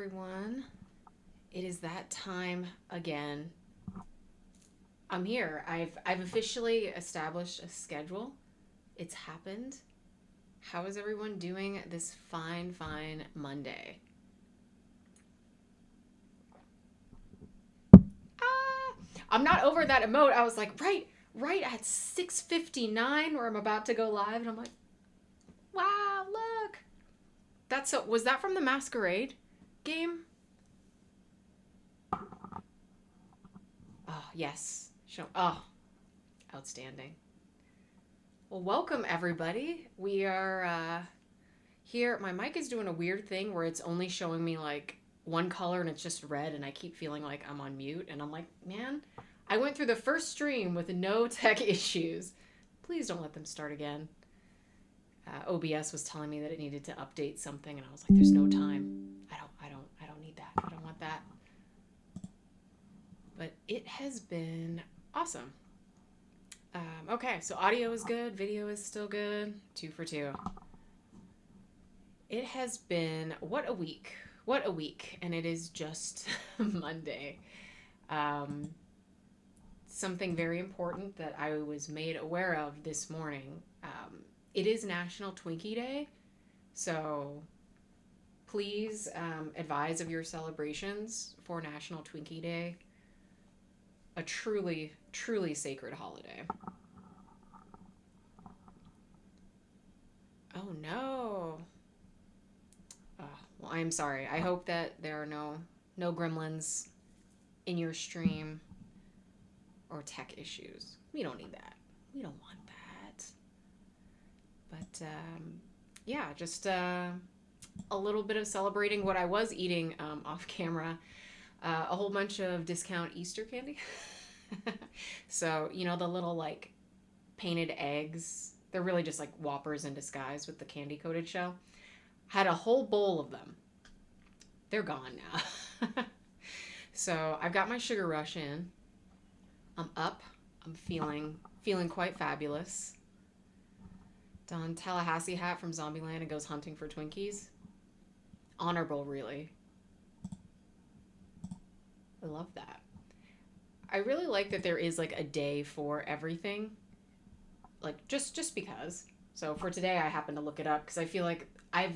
everyone. It is that time again. I'm here. I've officially established a schedule. It's happened. How is everyone doing this fine Monday? Ah, I'm not over that emote. I was like, right at 6:59 where I'm about to go live and I'm like, "Wow, look." Was that from the Masquerade game? Oh, yes. Outstanding. Well, welcome everybody. We are here. My mic is doing a weird thing where it's only showing me like one color and it's just red, and I keep feeling like I'm on mute. And I'm like, man, I went through the first stream with no tech issues. Please don't let them start again. OBS was telling me that it needed to update something, and I was like, there's no time. I don't need that. I don't want that. But it has been awesome. Okay, so audio is good, video is still good. 2 for 2. It has been what a week, and it is just Monday. Something very important that I was made aware of this morning. It is National Twinkie Day, so please advise of your celebrations for National Twinkie Day. A truly sacred holiday. Oh no. Well, I'm sorry. I hope that there are no gremlins in your stream or tech issues. We don't need that. We don't want that. But yeah, just a little bit of celebrating what I was eating off camera. A whole bunch of discount Easter candy. So, the little like painted eggs. They're really just like Whoppers in disguise with the candy coated shell. Had a whole bowl of them. They're gone now. So I've got my sugar rush in. I'm up. I'm feeling quite fabulous. Don Tallahassee hat from Zombieland and goes hunting for Twinkies. Honorable, really. I love that. I really like that there is like a day for everything. Like just because. So for today I happened to look it up because I feel like I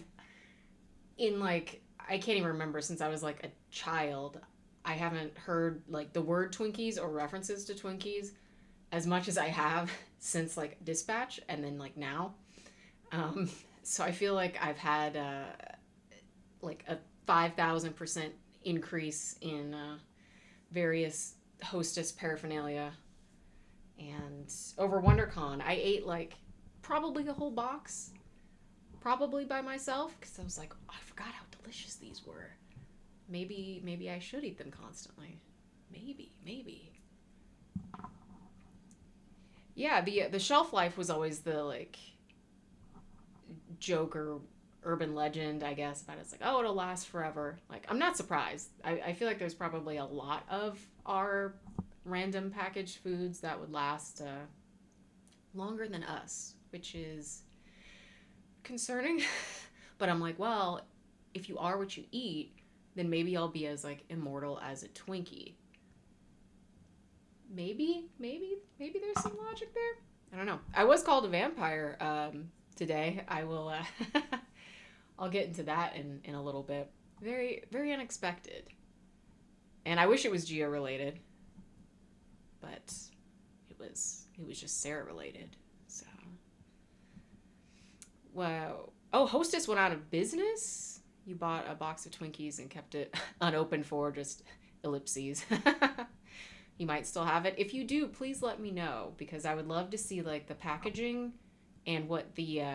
can't even remember since I was like a child. I haven't heard like the word Twinkies or references to Twinkies as much as I have since like Dispatch and then like now. So I feel like I've had like a 5,000% increase in various Hostess paraphernalia. And over WonderCon, I ate like probably a whole box, probably by myself, because I was like, oh, I forgot how delicious these were. Maybe I should eat them constantly. Maybe. Yeah, the shelf life was always the like joke or urban legend, I guess, about it's like, oh, it'll last forever. Like, I'm not surprised. I feel like there's probably a lot of our random packaged foods that would last longer than us, which is concerning. But I'm like, well, if you are what you eat, then maybe I'll be as like immortal as a Twinkie. Maybe there's some logic there. I don't know. I was called a vampire today. I will I'll get into that in a little bit. Very unexpected. And I wish it was Geo related, but it was just Sarah related. So, wow. Oh, Hostess went out of business. You bought a box of Twinkies and kept it unopened for just ellipses. You might still have it. If you do, please let me know because I would love to see like the packaging and what the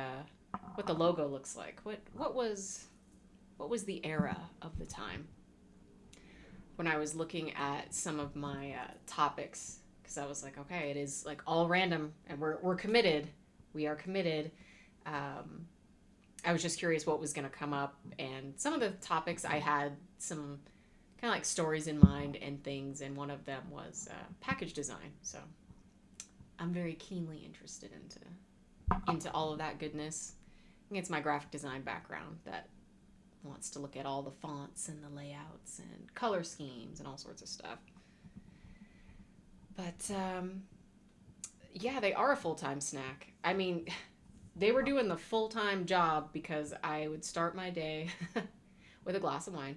logo looks like. What was the era of the time when I was looking at some of my topics, because I was like, okay, it is like all random and we're committed. We are committed. I was just curious what was going to come up, and some of the topics I had some kind of like stories in mind and things, and one of them was package design. So I'm very keenly interested into all of that goodness. I think it's my graphic design background that wants to look at all the fonts and the layouts and color schemes and all sorts of stuff. But yeah, they are a full-time snack. I mean, they were doing the full-time job because I would start my day with a glass of wine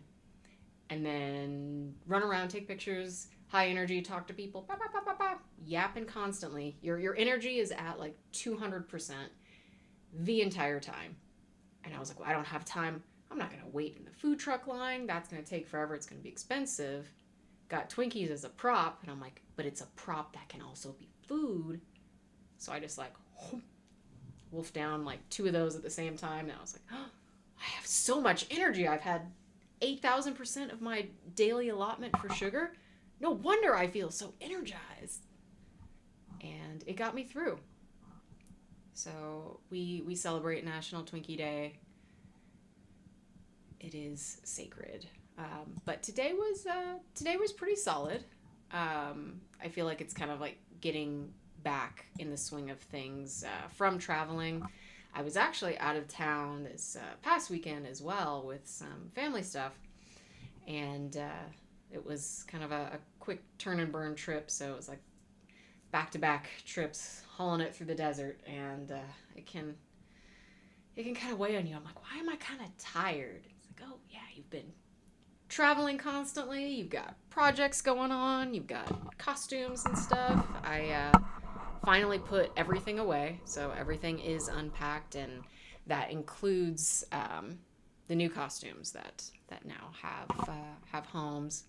and then run around, take pictures, high energy, talk to people, bah, bah, bah, bah, bah, yapping constantly. Your energy is at like 200% the entire time. And I was like, well, I don't have time. I'm not going to wait in the food truck line. That's going to take forever. It's going to be expensive. Got Twinkies as a prop. And I'm like, but it's a prop that can also be food. So I just like wolf down like 2 of those at the same time. And I was like, oh, I have so much energy. I've had 8,000% of my daily allotment for sugar. No wonder I feel so energized. And it got me through. So we celebrate National Twinkie Day. It is sacred. But today was pretty solid. I feel like it's kind of like getting back in the swing of things from traveling. I was actually out of town this past weekend as well with some family stuff. And it was kind of a quick turn and burn trip. So it was like back-to-back trips, hauling it through the desert, and it can kind of weigh on you. I'm like, why am I kind of tired? It's like, oh yeah, you've been traveling constantly, you've got projects going on, you've got costumes and stuff. I finally put everything away, so everything is unpacked, and that includes the new costumes that now have homes.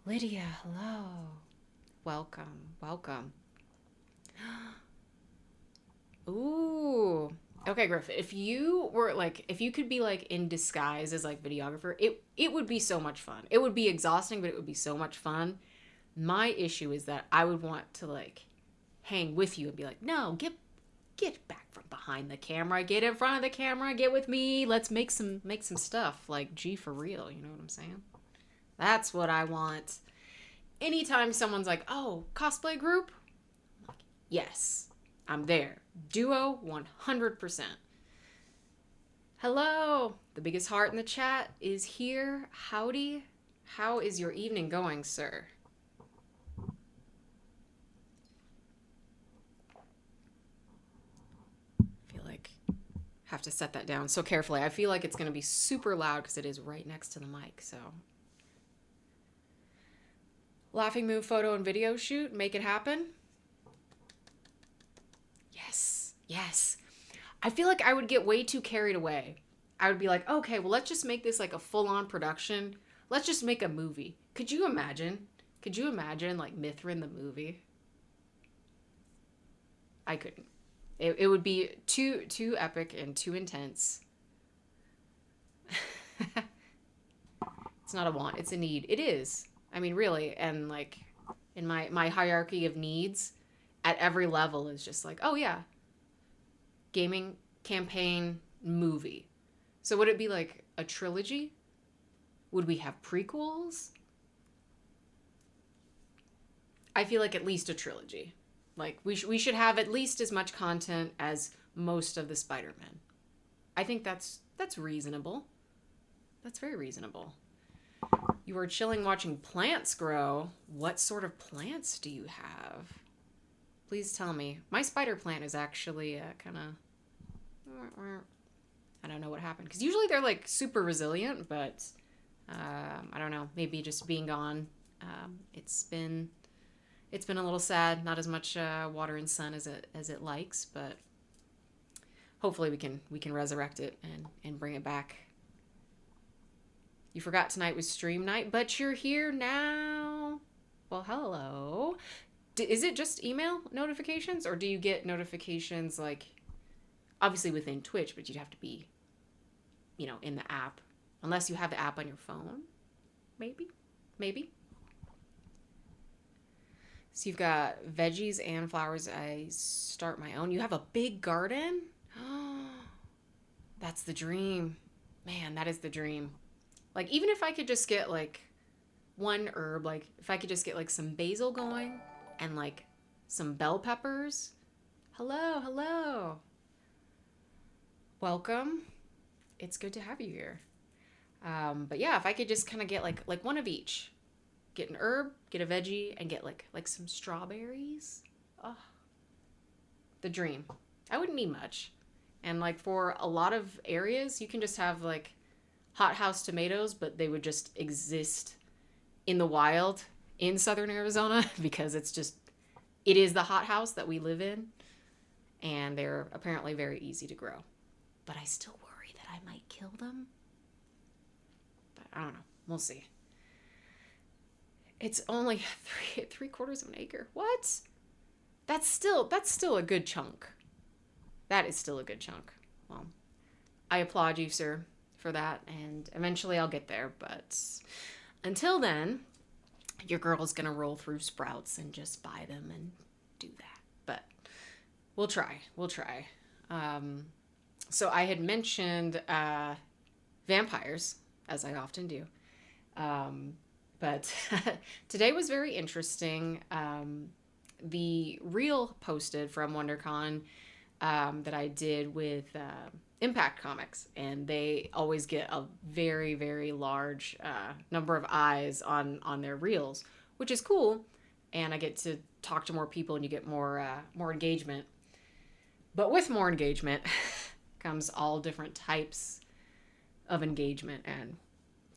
Lydia, hello, welcome. Ooh. Okay, Griff, if you could be like in disguise as like videographer, it would be so much fun. It would be exhausting, but it would be so much fun. My issue is that I would want to like hang with you and be like, no, get back from behind the camera, get in front of the camera, get with me, let's make some stuff. Like, gee, for real, you know what I'm saying? That's what I want. Anytime someone's like, oh, cosplay group? I'm like, yes, I'm there. Duo 100%. Hello, the biggest heart in the chat is here. Howdy. How is your evening going, sir? I feel like I have to set that down so carefully. I feel like it's going to be super loud because it is right next to the mic, so. Laughing Move photo and video shoot. Make it happen. Yes. I feel like I would get way too carried away. I would be like, okay, well, let's just make this like a full-on production. Let's just make a movie. Could you imagine like Mithrin the movie? I couldn't. It would be too epic and too intense. It's not a want, it's a need. It is. I mean, really. And like in my hierarchy of needs at every level is just like, oh yeah, gaming, campaign, movie. So would it be like a trilogy? Would we have prequels? I feel like at least a trilogy. Like we should have at least as much content as most of the Spider-Men. I think that's reasonable. That's very reasonable. You are chilling watching plants grow. What sort of plants do you have? Please tell me. My spider plant is actually kind of... I don't know what happened. Because usually they're like super resilient, but I don't know. Maybe just being gone. It's been a little sad. Not as much water and sun as it likes, but hopefully we can resurrect it and bring it back. You forgot tonight was stream night, but you're here now. Well, hello. Is it just email notifications, or do you get notifications like obviously within Twitch, but you'd have to be, in the app, unless you have the app on your phone, maybe. So you've got veggies and flowers. I start my own. You have a big garden? That's the dream. Man, that is the dream. Like, even if I could just get like one herb, like if I could just get like some basil going and like some bell peppers. Hello. Welcome. It's good to have you here. But yeah, if I could just kind of get like one of each, get an herb, get a veggie, and get like some strawberries. Oh, the dream. I wouldn't need much. And like for a lot of areas, you can just have like hothouse tomatoes, but they would just exist in the wild in southern Arizona because it is the hothouse that we live in, and they're apparently very easy to grow. But I still worry that I might kill them. But I don't know. We'll see. It's only three quarters of an acre. What? That's still a good chunk. That is still a good chunk. Well, I applaud you, sir, for that, and eventually I'll get there. But until then, your girl's gonna roll through Sprouts and just buy them and do that. But we'll try. We'll try. So I had mentioned vampires, as I often do. But today was very interesting. The reel posted from WonderCon that I did with Impact Comics, and they always get a very, very large number of eyes on their reels, which is cool. And I get to talk to more people, and you get more engagement. But with more engagement comes all different types of engagement. And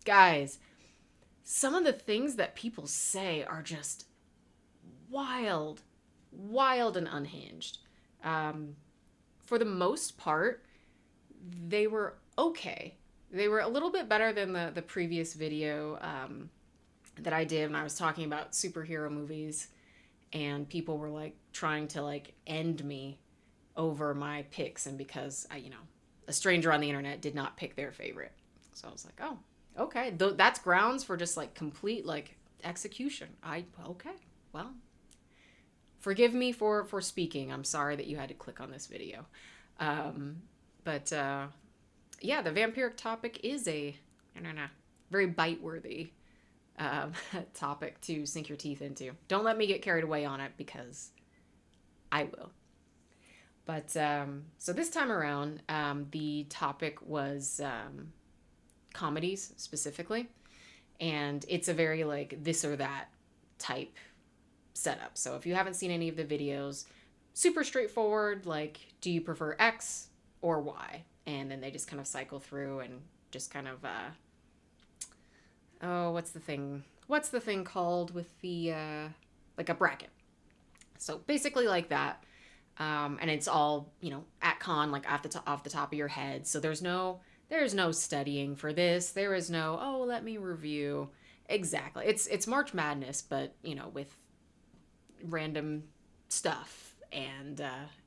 guys, some of the things that people say are just wild, wild and unhinged. For the most part, they were okay. They were a little bit better than the previous video that I did when I was talking about superhero movies, and people were like trying to like end me over my picks, and because a stranger on the internet did not pick their favorite. So I was like, oh, okay, that's grounds for just like complete like execution. Okay, well, forgive me for speaking. I'm sorry that you had to click on this video. But yeah, the vampiric topic is a very bite-worthy topic to sink your teeth into. Don't let me get carried away on it, because I will. But so this time around, the topic was comedies specifically, and it's a very like this or that type setup. So if you haven't seen any of the videos, super straightforward, like, do you prefer X or Y? And then they just kind of cycle through and just kind of what's the thing called with the like a bracket. So basically like that. And it's all, at con, like off the top of your head. So there's no studying for this. There is no, oh, let me review. Exactly. It's March Madness, but, with random stuff. And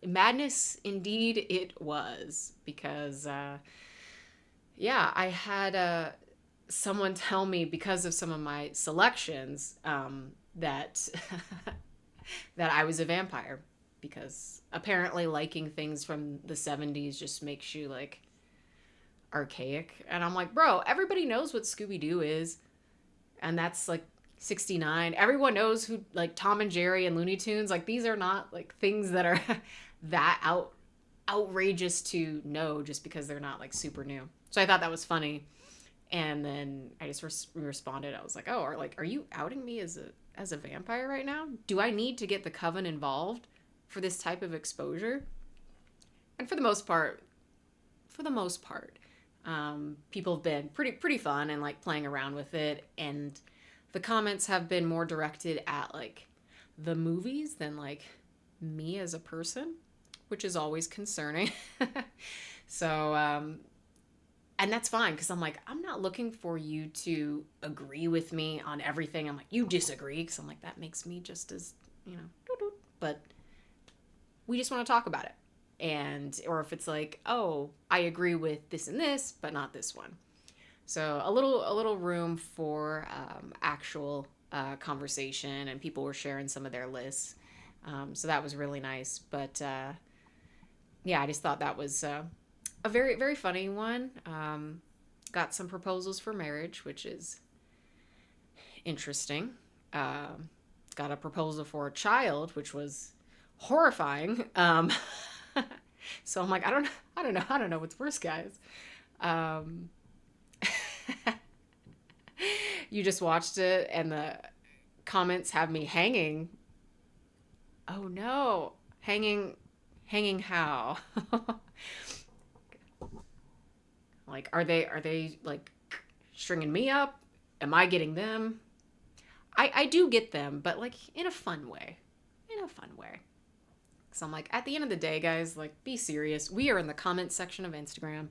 madness indeed it was, because yeah, I had someone tell me, because of some of my selections, that that I was a vampire, because apparently liking things from the 70s just makes you like archaic. And I'm like, bro, everybody knows what Scooby-Doo is, and that's like 69. Everyone knows who, like, Tom and Jerry and Looney Tunes. Like, these are not like things that are that outrageous to know just because they're not like super new. So I thought that was funny. And then I just responded. I was like, oh, are you outing me as a vampire right now? Do I need to get the coven involved for this type of exposure? And for the most part, people have been pretty fun and like playing around with it. And the comments have been more directed at like the movies than like me as a person, which is always concerning. So, and that's fine, because I'm like, I'm not looking for you to agree with me on everything. I'm like, you disagree, because I'm like, that makes me just as, but we just want to talk about it. And, or if it's like, oh, I agree with this and this, but not this one. So a little room for actual conversation, and people were sharing some of their lists. So that was really nice. But yeah, I just thought that was a very, very funny one. Got some proposals for marriage, which is interesting. Got a proposal for a child, which was horrifying. So I'm like, I don't know what's worse, guys. You just watched it and the comments have me hanging. Oh no. Hanging how? Like are they like stringing me up? Am I getting them? I do get them, but like in a fun way. In a fun way. So I'm like, at the end of the day, guys, like, be serious. We are in the comments section of Instagram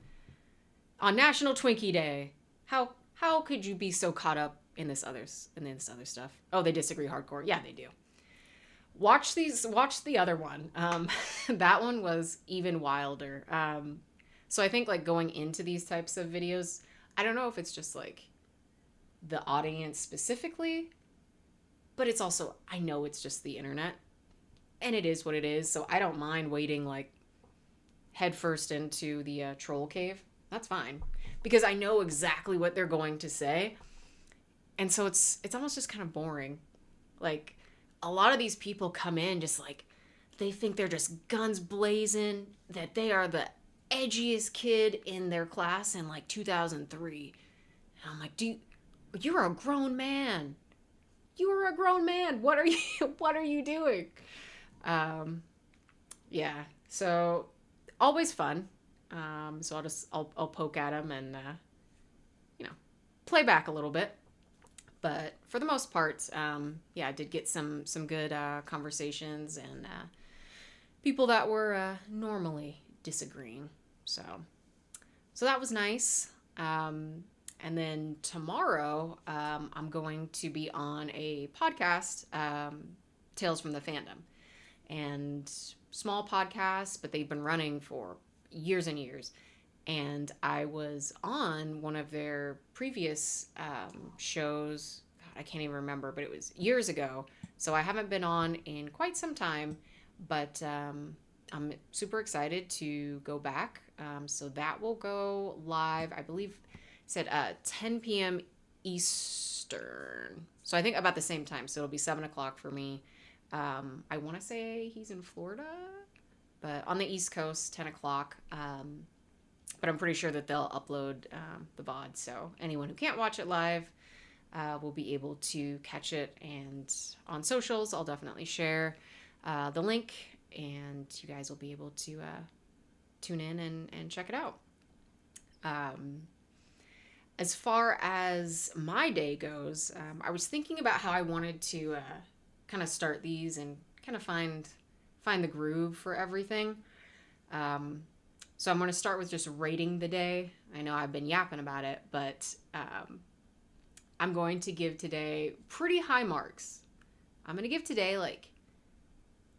on National Twinkie Day. How could you be so caught up in this other stuff? Oh, they disagree hardcore. Yeah, they do. Watch the other one. That one was even wilder. So I think like going into these types of videos, I don't know if it's just like the audience specifically, but it's also, I know it's just the internet and it is what it is. So I don't mind wading like headfirst into the troll cave. That's fine because I know exactly what they're going to say. And so it's almost just kind of boring. Like a lot of these people come in just like they think they're just guns blazing, that they are the edgiest kid in their class in like 2003. And I'm like, you're a grown man. You are a grown man. What are you doing? Yeah. So always fun. So I'll poke at them and play back a little bit. But for the most part, I did get some good conversations and people that were normally disagreeing. So that was nice. And then tomorrow, I'm going to be on a podcast, Tales from the Fandom. And small podcast, but they've been running for years and years. And I was on one of their previous shows. God, I can't even remember, but it was years ago. So I haven't been on in quite some time, but I'm super excited to go back. So that will go live, I believe, said 10 p.m. Eastern. So I think about the same time. So it'll be 7 o'clock for me. I want to say he's in Florida, but on the East Coast, 10 o'clock. But I'm pretty sure that they'll upload the VOD. So anyone who can't watch it live will be able to catch it. And on socials, I'll definitely share the link. And you guys will be able to tune in and check it out. As far as my day goes, I was thinking about how I wanted to kind of start these and kind of find the groove for everything. So I'm going to start with just rating the day. I know I've been yapping about it, but I'm going to give today pretty high marks. I'm going to give today like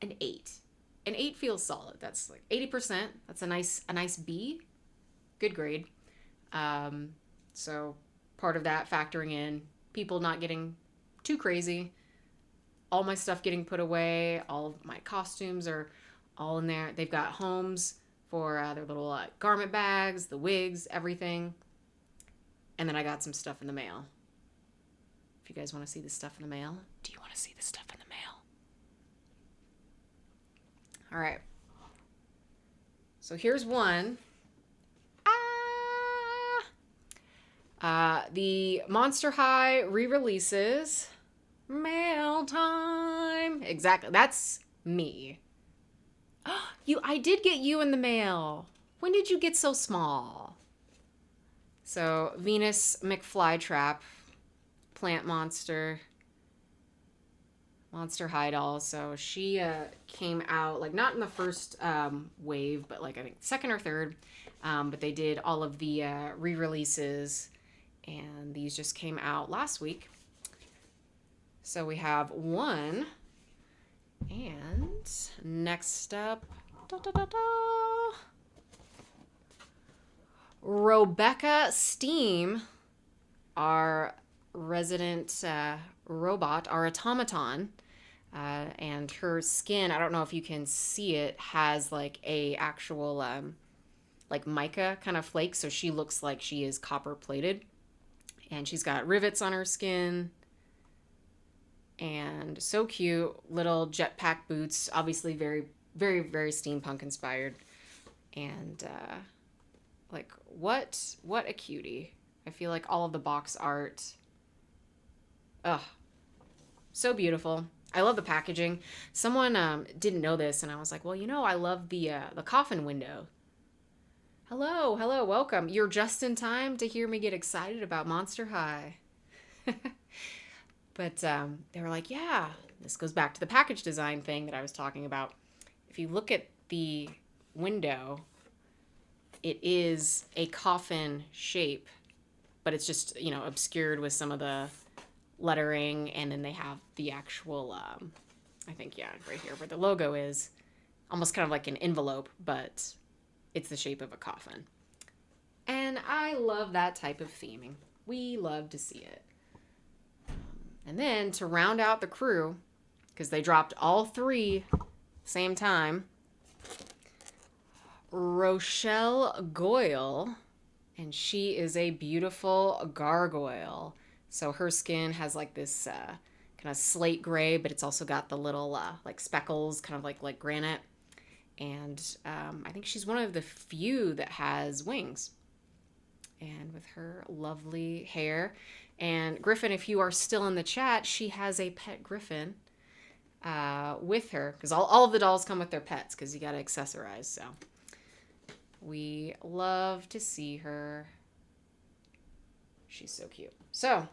an 8. An 8 feels solid. That's like 80%. That's a nice B. Good grade. So part of that factoring in people not getting too crazy. All my stuff getting put away. All of my costumes are all in there. They've got homes for their little garment bags, the wigs, everything. And then I got some stuff in the mail. If you guys want to see the stuff in the mail, do you want to see the stuff in the mail? All right. So here's one. The Monster High re-releases. Mail time. Exactly. That's me. I did get you in the mail. When did you get so small? So Venus McFlytrap, Plant Monster, Monster High doll. So she came out like not in the first wave, but like I think second or third. But they did all of the re-releases, and these just came out last week. So we have one, and next up, Rebecca Steam, our resident robot, our automaton, and her skin, I don't know if you can see it, has like a actual like mica kind of flake, so she looks like she is copper plated, and she's got rivets on her skin. And so cute, little jetpack boots, obviously very, very, very steampunk inspired. And like what a cutie. I feel like all of the box art, ugh, so beautiful. I love the packaging. Someone didn't know this, and I was like, well, I love the coffin window. Hello, hello, welcome. You're just in time to hear me get excited about Monster High. But they were like, yeah, this goes back to the package design thing that I was talking about. If you look at the window, it is a coffin shape, but it's just, obscured with some of the lettering. And then they have the actual, I think, yeah, right here where the logo is, almost kind of like an envelope, but it's the shape of a coffin. And I love that type of theming. We love to see it. And then to round out the crew, because they dropped all three same time, Rochelle Goyle, and she is a beautiful gargoyle. So her skin has like this kind of slate gray, but it's also got the little like speckles, kind of like granite. And I think she's one of the few that has wings. And with her lovely hair. And Griffin, if you are still in the chat, she has a pet griffin with her. Because all of the dolls come with their pets, because you got to accessorize. So we love to see her. She's so cute. So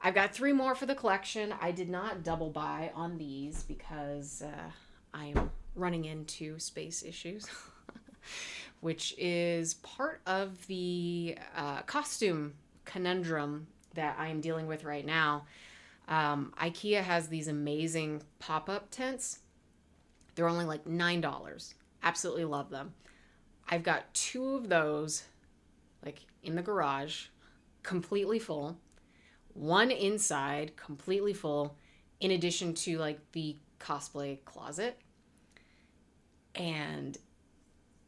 I've got 3 more for the collection. I did not double buy on these because I am running into space issues. Which is part of the costume conundrum that I am dealing with right now. IKEA has these amazing pop-up tents. They're only like $9. Absolutely love them. I've got 2 of those like in the garage, completely full. 1 inside, completely full, in addition to like the cosplay closet. And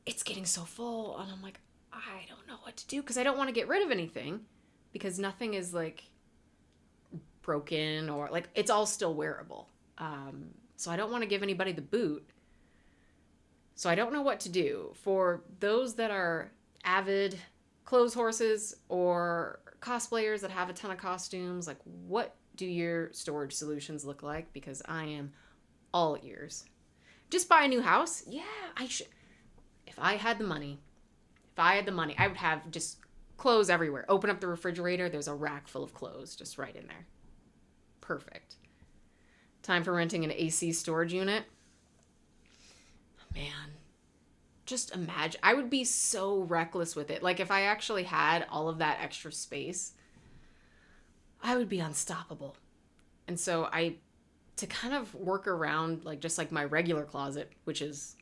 it's getting so full, and I'm like, I don't know what to do, because I don't want to get rid of anything, because nothing is like broken, or like it's all still wearable. So I don't want to give anybody the boot. So I don't know what to do. For those that are avid clothes horses or cosplayers that have a ton of costumes, like, what do your storage solutions look like? Because I am all ears. Just buy a new house? Yeah, I should. If I had the money, I would have just clothes everywhere. Open up the refrigerator, there's a rack full of clothes just right in there. Perfect. Time for renting an AC storage unit. Man, just imagine. I would be so reckless with it. Like, if I actually had all of that extra space, I would be unstoppable. And so to kind of work around like just like my regular closet, which is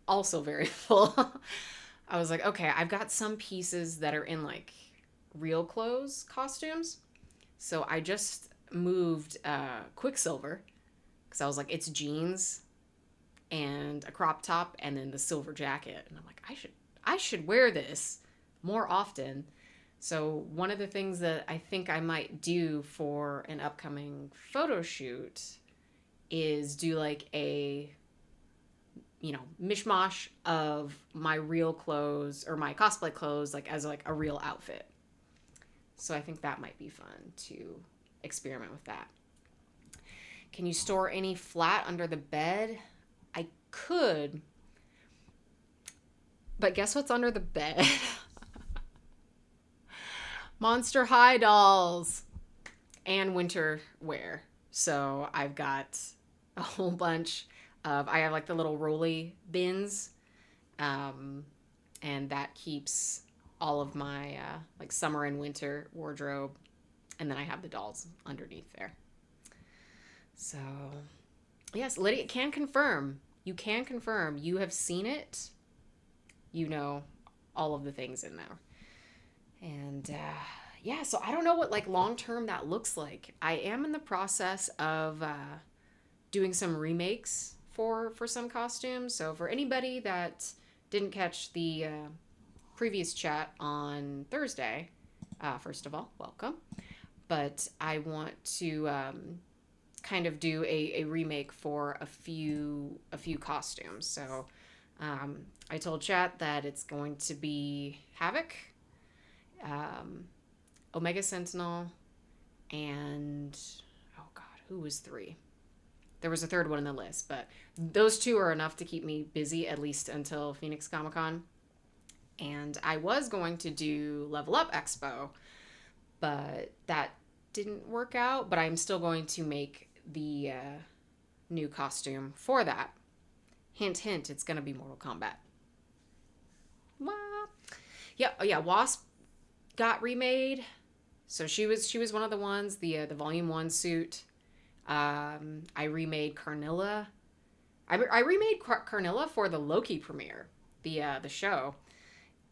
also very full, I was like, okay, I've got some pieces that are in like real clothes costumes. So I just moved Quicksilver, because I was like, it's jeans and a crop top and then the silver jacket. And I'm like, I should wear this more often. So one of the things that I think I might do for an upcoming photo shoot is do like a mishmash of my real clothes or my cosplay clothes, like as like a real outfit. So I think that might be fun to experiment with that. Can you store any flat under the bed? I could, but guess what's under the bed? Monster High dolls and winter wear. So I've got a whole bunch of, I have like the little rolly bins, and that keeps all of my like summer and winter wardrobe, and then I have the dolls underneath there. So yes, Lydia can confirm. You can confirm. You have seen it. You know all of the things in there. And yeah, so I don't know what like long term that looks like. I am in the process of doing some remakes for some costumes. So for anybody that didn't catch the previous chat on Thursday, first of all, welcome. But I want to kind of do a remake for a few costumes. So I told chat that it's going to be Havoc, Omega Sentinel, and oh god, who was 3? There was a third one in the list, but those 2 are enough to keep me busy at least until Phoenix Comic Con. And I was going to do Level Up Expo, but that didn't work out. But I'm still going to make the new costume for that. Hint, hint, it's going to be Mortal Kombat. Yeah, Wasp got remade. So she was one of the ones, the Volume 1 suit. I remade Carnilla. I remade Carnilla for the Loki premiere, the show.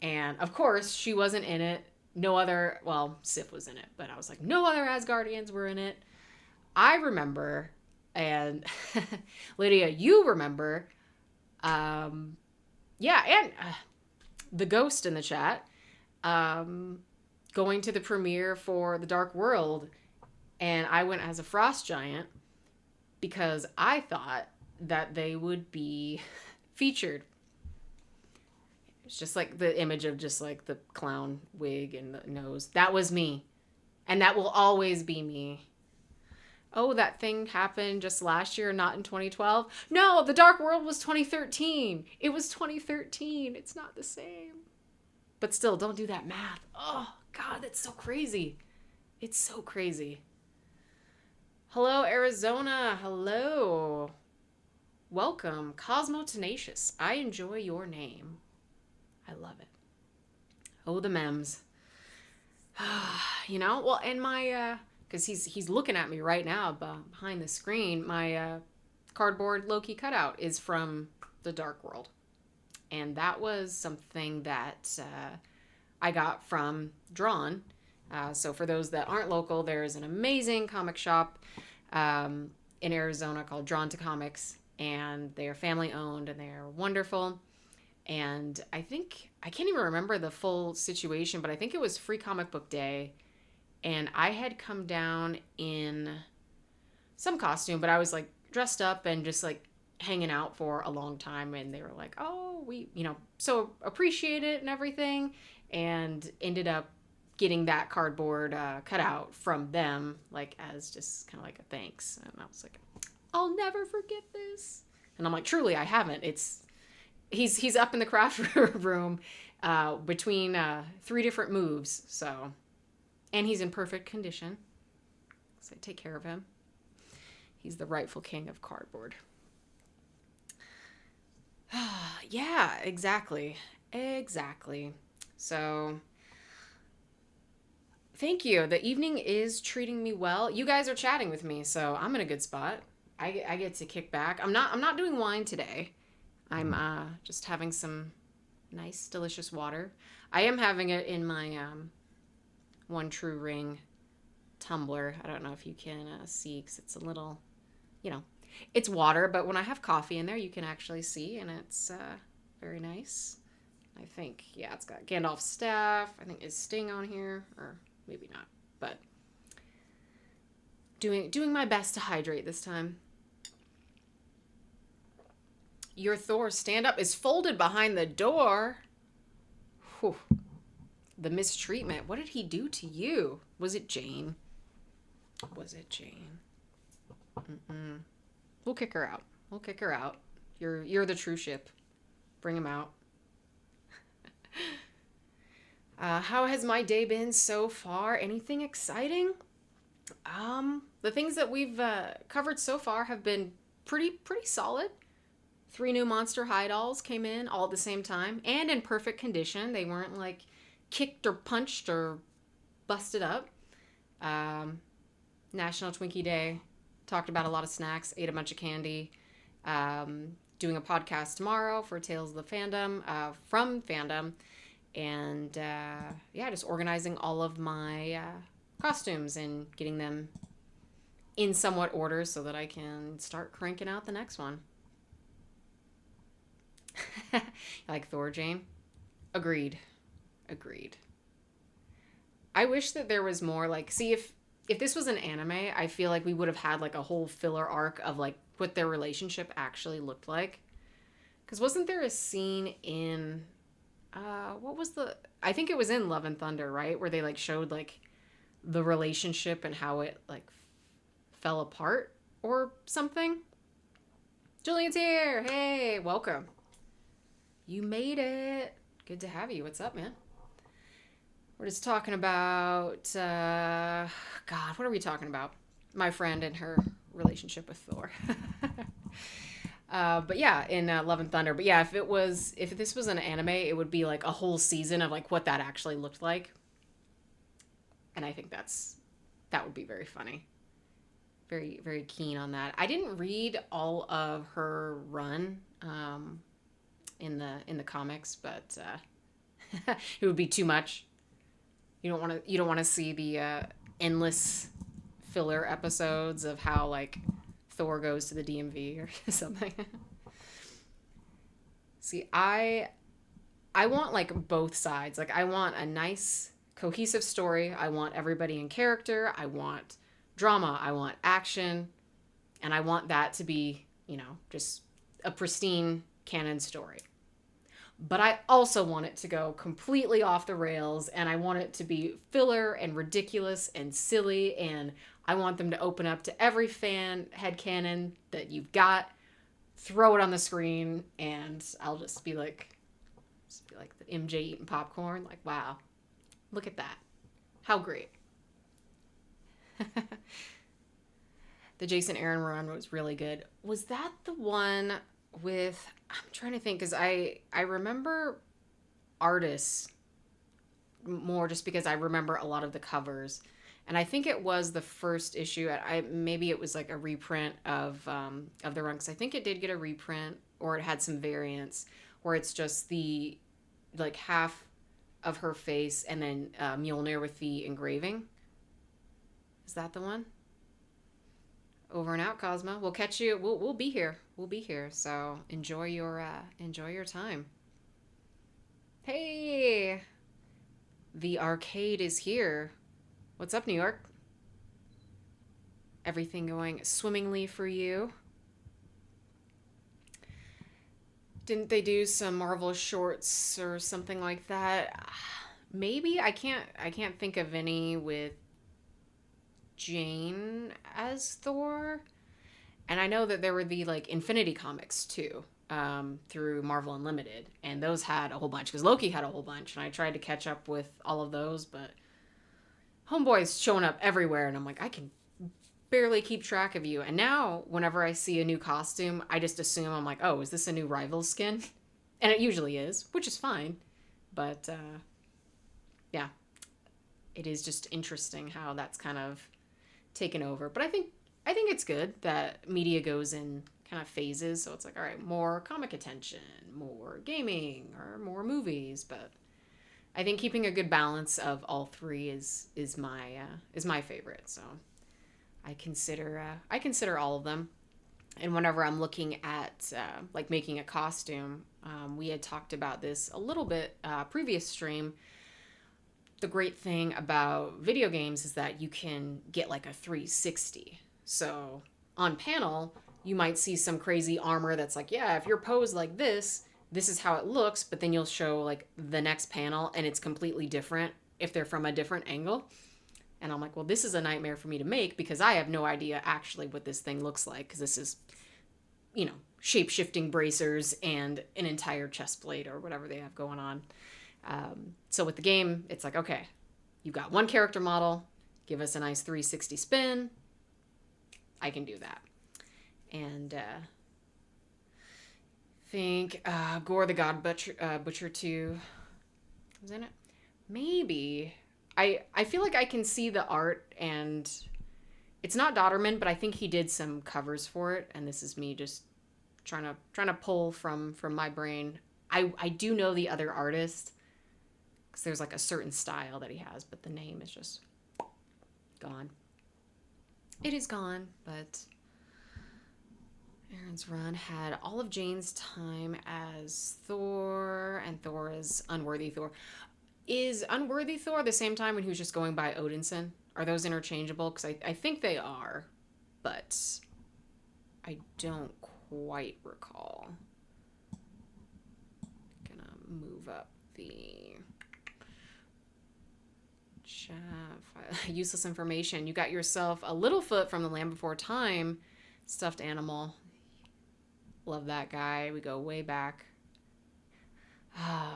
And of course, she wasn't in it. No other, well, Sif was in it, but I was like, no other Asgardians were in it. I remember, and Lydia, you remember, yeah, and the ghost in the chat, going to the premiere for The Dark World, and I went as a frost giant because I thought that they would be featured. It's just like the image of just like the clown wig and the nose. That was me. And that will always be me. Oh, that thing happened just last year, not in 2012. No, The Dark World was 2013. It was 2013. It's not the same. But still, don't do that math. Oh, God, that's so crazy. It's so crazy. Hello, Arizona. Hello. Welcome, Cosmo Tenacious. I enjoy your name. I love it. Oh, the memes. You know, well, and my, because he's looking at me right now behind the screen. My cardboard Loki cutout is from The Dark World. And that was something that I got from Drawn. So for those that aren't local, there's an amazing comic shop in Arizona called Drawn to Comics. And they are family owned and they are wonderful. And I think, I can't even remember the full situation, but I think it was Free Comic Book Day. And I had come down in some costume, but I was like dressed up and just like hanging out for a long time. And they were like, oh, we, so appreciate it and everything. And ended up getting that cardboard cutout from them, like as just kind of like a thanks. And I was like, I'll never forget this. And I'm like, truly, I haven't. He's up in the craft room between 3 different moves. So, and he's in perfect condition. So I take care of him. He's the rightful king of cardboard. Yeah, exactly. So, thank you. The evening is treating me well. You guys are chatting with me, so I'm in a good spot. I get to kick back. I'm not doing wine today. I'm just having some nice, delicious water. I am having it in my One True Ring tumbler. I don't know if you can see because it's a little, it's water, but when I have coffee in there, you can actually see, and it's very nice. I think, yeah, it's got Gandalf's staff. I think is Sting on here, or maybe not, but doing my best to hydrate this time. Your Thor stand-up is folded behind the door. Whew. The mistreatment. What did he do to you? Was it Jane? Mm-mm. We'll kick her out. You're the true ship. Bring him out. How has my day been so far? Anything exciting? The things that we've covered so far have been pretty solid. 3 new Monster High dolls came in all at the same time and in perfect condition. They weren't like kicked or punched or busted up. National Twinkie Day. Talked about a lot of snacks. Ate a bunch of candy. Doing a podcast tomorrow for Tales of the Fandom, from Fandom. And just organizing all of my costumes and getting them in somewhat order so that I can start cranking out the next one. Like Thor, Jane? Agreed. I wish that there was more, like, see, if this was an anime, I feel like we would have had, like, a whole filler arc of, like, what their relationship actually looked like. Because wasn't there a scene in, I think it was in Love and Thunder, right? Where they, like, showed, like, the relationship and how it like fell apart or something. Julian's here. Hey, welcome. You made it. Good to have you. What's up, man? We're just talking about, God, what are we talking about? My friend and her relationship with Thor. But yeah, in Love and Thunder. But yeah, if this was an anime, it would be like a whole season of like what that actually looked like. And I think that would be very funny. Very, very keen on that. I didn't read all of her run in the comics, but it would be too much. You don't want to see the endless filler episodes of how like Thor goes to the DMV or something. See, I want like both sides. Like I want a nice cohesive story. I want everybody in character. I want drama. I want action. And I want that to be, just a pristine canon story. But I also want it to go completely off the rails, and I want it to be filler and ridiculous and silly, and I want them to open up to every fan headcanon that you've got, throw it on the screen, and I'll just be like the MJ eating popcorn, like, wow, look at that. How great. The Jason Aaron run was really good. Was that the one with, I'm trying to think, because I remember artists more just because I remember a lot of the covers, and I think it was the first issue. Maybe it was like a reprint of the run, because I think it did get a reprint, or it had some variants where it's just the like half of her face and then Mjolnir with the engraving. Is that the one? Over and out, Cosmo. We'll catch you. We'll be here. We'll be here. So enjoy your time. Hey, the arcade is here. What's up, New York? Everything going swimmingly for you? Didn't they do some Marvel shorts or something like that? Maybe I can't think of any with Jane as Thor. And I know that there were the like Infinity comics too, through Marvel Unlimited, and those had a whole bunch because Loki had a whole bunch, and I tried to catch up with all of those, but Homeboy's showing up everywhere, and I'm like, I can barely keep track of you. And now whenever I see a new costume, I just assume, I'm like, oh, is this a new rival skin? And it usually is, which is fine, but yeah, it is just interesting how that's kind of taken over. But I think it's good that media goes in kind of phases. So it's like, all right, more comic attention, more gaming, or more movies. But I think keeping a good balance of all three is my favorite. So I consider all of them. And whenever I'm looking at like making a costume, we had talked about this a little bit previous stream. The great thing about video games is that you can get like a 360. So on panel, you might see some crazy armor that's like, yeah, if you're posed like this is how it looks, but then you'll show like the next panel and it's completely different if they're from a different angle. And I'm like, well, this is a nightmare for me to make because I have no idea actually what this thing looks like, because this is, shape-shifting bracers and an entire chest plate or whatever they have going on. So with the game, it's like, okay, you've got one character model, give us a nice 360 spin. I can do that. And think Gore the God Butcher 2 was in it. Maybe. I feel like I can see the art, and it's not Dodderman, but I think he did some covers for it, and this is me just trying to pull from my brain. I do know the other artist, because there's like a certain style that he has, but the name is just gone. It is gone, but Aaron's run had all of Jane's time as Thor, and Thor is Unworthy Thor. Is Unworthy Thor the same time when he was just going by Odinson? Are those interchangeable? Because I think they are, but I don't quite recall. Gonna move up the chat Useless information. You got yourself a Littlefoot from the Land Before Time stuffed animal. Love that guy. We go way back.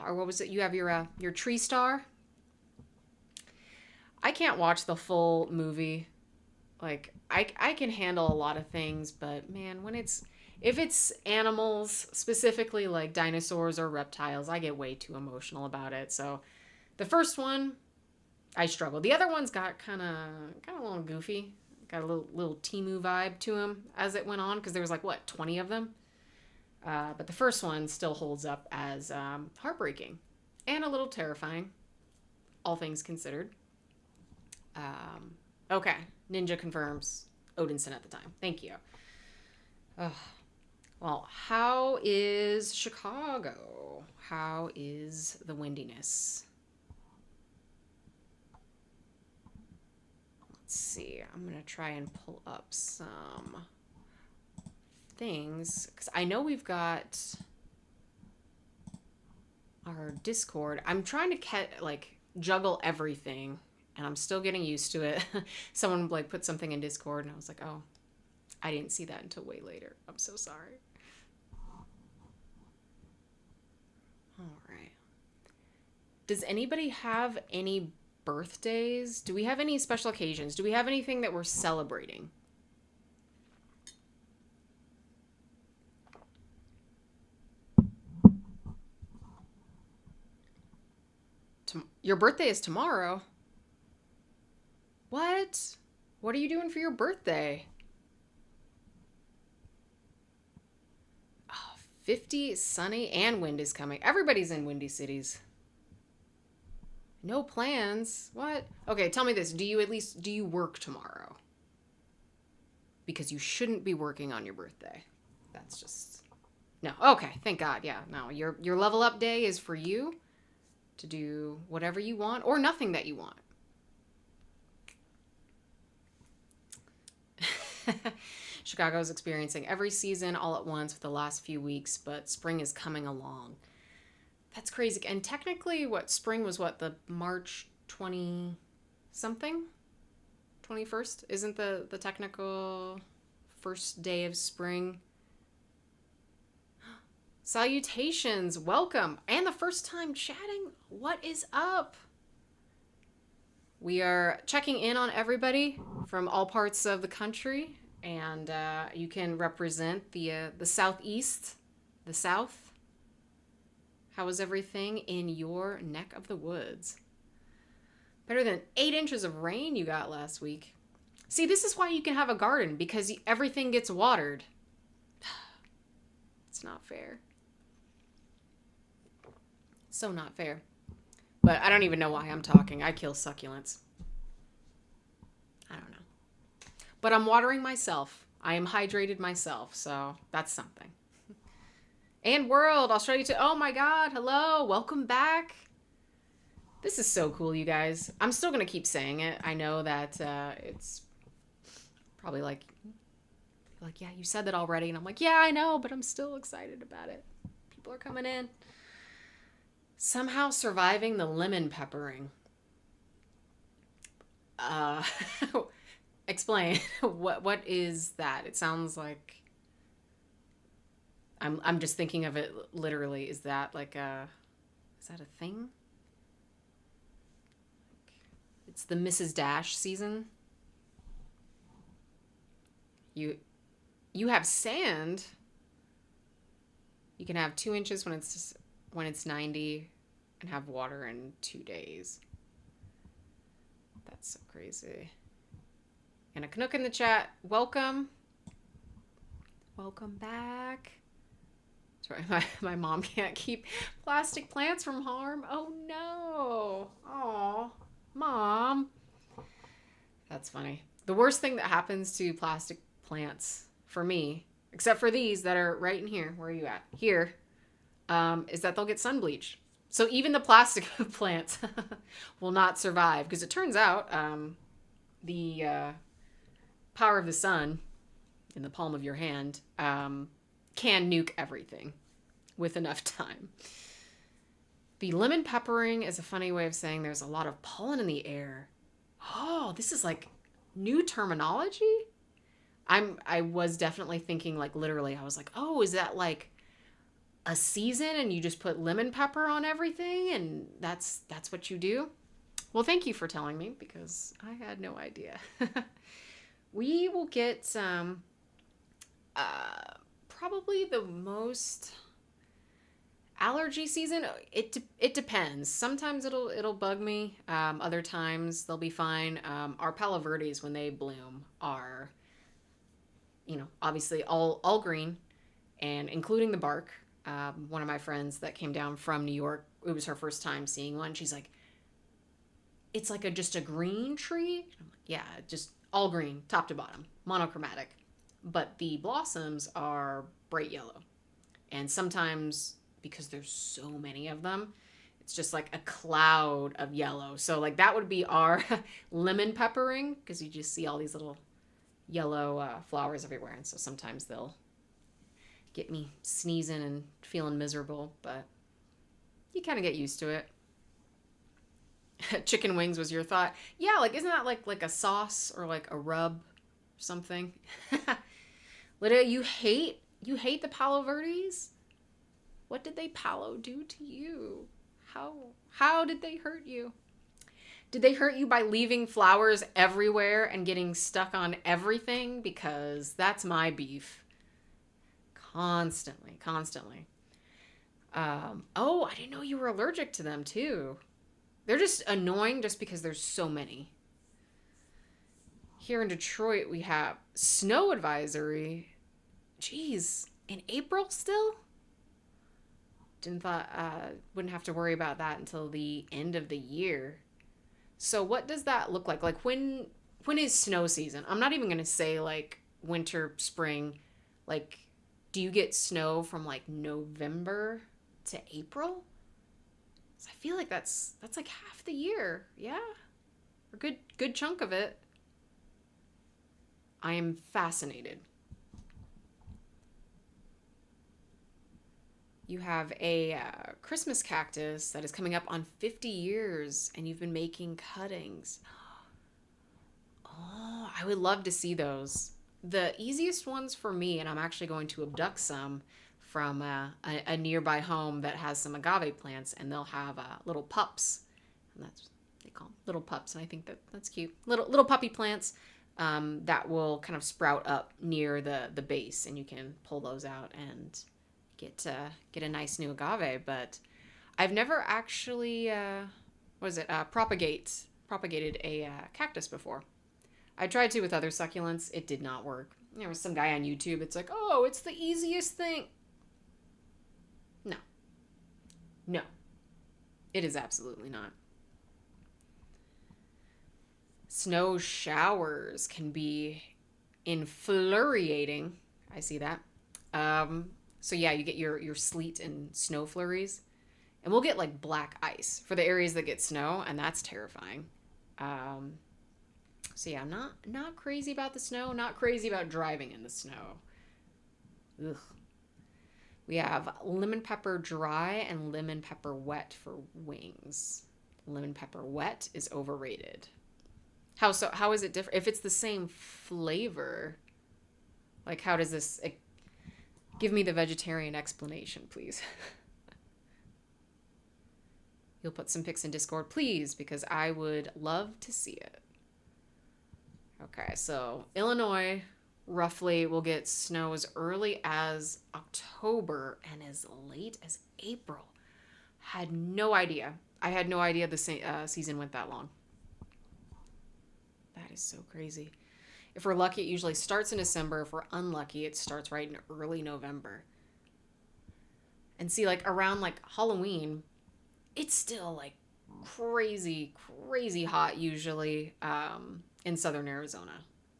Or what was it? You have your tree star. I can't watch the full movie. Like I can handle a lot of things, but man, if it's animals, specifically like dinosaurs or reptiles, I get way too emotional about it. So the first one, I struggled. The other ones got kind of a little goofy. Got a little Temu vibe to them as it went on because there was like, what, 20 of them? But the first one still holds up as heartbreaking and a little terrifying, all things considered. Okay, Ninja confirms Odinson at the time. Thank you. Well, how is Chicago? How is the windiness? Let's see. I'm going to try and pull up some things because I know we've got our Discord. I'm trying to juggle everything, and I'm still getting used to it. Someone like put something in Discord, and I was like, oh, I didn't see that until way later. I'm so sorry. All right. Does anybody have any birthdays? Do we have any special occasions? Do we have anything that we're celebrating? Your birthday is tomorrow. What? What are you doing for your birthday? 50, sunny, and wind is coming. Everybody's in windy cities. No plans. What? Okay, tell me this. Do you work tomorrow? Because you shouldn't be working on your birthday. That's just... No. Okay, thank God. Yeah, no. Your level up day is for you to do whatever you want or nothing that you want. Chicago is experiencing every season all at once for the last few weeks, but spring is coming along. That's crazy. And technically, spring was the March 20-something? 21st? Isn't the technical first day of spring? Salutations. Welcome. And the first time chatting. What is up? We are checking in on everybody from all parts of the country. And you can represent the Southeast, the South. How is everything in your neck of the woods? Better than 8 inches of rain you got last week. See, this is why you can have a garden, because everything gets watered. It's not fair. So not fair. But I don't even know why I'm talking. I kill succulents. I don't know. But I'm watering myself. I am hydrated myself, so that's something. And world, Australia too. Oh my God, hello, welcome back. This is so cool, you guys. I'm still going to keep saying it. I know that it's probably like, yeah, you said that already. And I'm like, yeah, I know, but I'm still excited about it. People are coming in. Somehow surviving the lemon peppering. Explain. What is that? It sounds like I'm just thinking of it literally. Is that is that a thing? It's the Mrs. Dash season. You have sand. You can have 2 inches when it's 90 and have water in 2 days. That's so crazy. And a Canuck in the chat. Welcome. Welcome back. Sorry, my mom can't keep plastic plants from harm. Oh no. Aw, Mom. That's funny. The worst thing that happens to plastic plants for me, except for these that are right in here. Where are you at? Here. Is that they'll get sun bleached. So even the plastic plants will not survive because it turns out the power of the sun in the palm of your hand can nuke everything with enough time. The lemon peppering is a funny way of saying there's a lot of pollen in the air. Oh, this is like new terminology. I was definitely thinking like literally. I was like, "Oh, is that like a season and you just put lemon pepper on everything and that's what you do?" Well, thank you for telling me because I had no idea. We will get some probably the most allergy season. It depends. Sometimes it'll bug me. Other times they'll be fine. Our palo verdes when they bloom are, obviously all green, and including the bark. One of my friends that came down from New York, it was her first time seeing one. She's like, "It's like just a green tree." I'm like, "Yeah, just all green, top to bottom, monochromatic, but the blossoms are bright yellow." And sometimes because there's so many of them, it's just like a cloud of yellow. So like that would be our lemon peppering because you just see all these little yellow flowers everywhere, and so sometimes they'll get me sneezing and feeling miserable, but you kind of get used to it. Chicken wings was your thought. Yeah, like isn't that like a sauce or like a rub or something? Lydia, you hate the palo verdes? What did they palo do to you? How did they hurt you? Did they hurt you by leaving flowers everywhere and getting stuck on everything? Because that's my beef. Constantly, constantly. Oh, I didn't know you were allergic to them too. They're just annoying just because there's so many. Here in Detroit, we have snow advisory. Jeez, in April still? Didn't thought wouldn't have to worry about that until the end of the year. So what does that look like? Like when is snow season? I'm not even gonna say like winter, spring. Like, do you get snow from like November to April? I feel like that's like half the year. Yeah, a good chunk of it. I am fascinated. You have a Christmas cactus that is coming up on 50 years, and you've been making cuttings. Oh, I would love to see those. The easiest ones for me, and I'm actually going to abduct some from a nearby home that has some agave plants, and they'll have little pups, and that's they call them little pups, and I think that's cute. Little puppy plants that will kind of sprout up near the base, and you can pull those out and get a nice new agave. But I've never actually what is it propagated a cactus before. I tried to with other succulents. It did not work. There was some guy on YouTube. It's like, oh, it's the easiest thing. No, no, it is absolutely not. Snow showers can be infuriating. I see that. So yeah, you get your sleet and snow flurries, and we'll get like black ice for the areas that get snow, and that's terrifying. Um, so yeah, I'm not crazy about the snow. Not crazy about driving in the snow. Ugh. We have lemon pepper dry and lemon pepper wet for wings. Lemon pepper wet is overrated. How so? How is it different? If it's the same flavor, like how does this? Give me the vegetarian explanation, please. You'll put some pics in Discord, please, because I would love to see it. Okay, so Illinois roughly will get snow as early as October and as late as April. Had no idea. I had no idea the season went that long. That is so crazy. If we're lucky, it usually starts in December. If we're unlucky, it starts right in early November. And see, like around like Halloween, it's still like crazy, crazy hot usually in southern Arizona.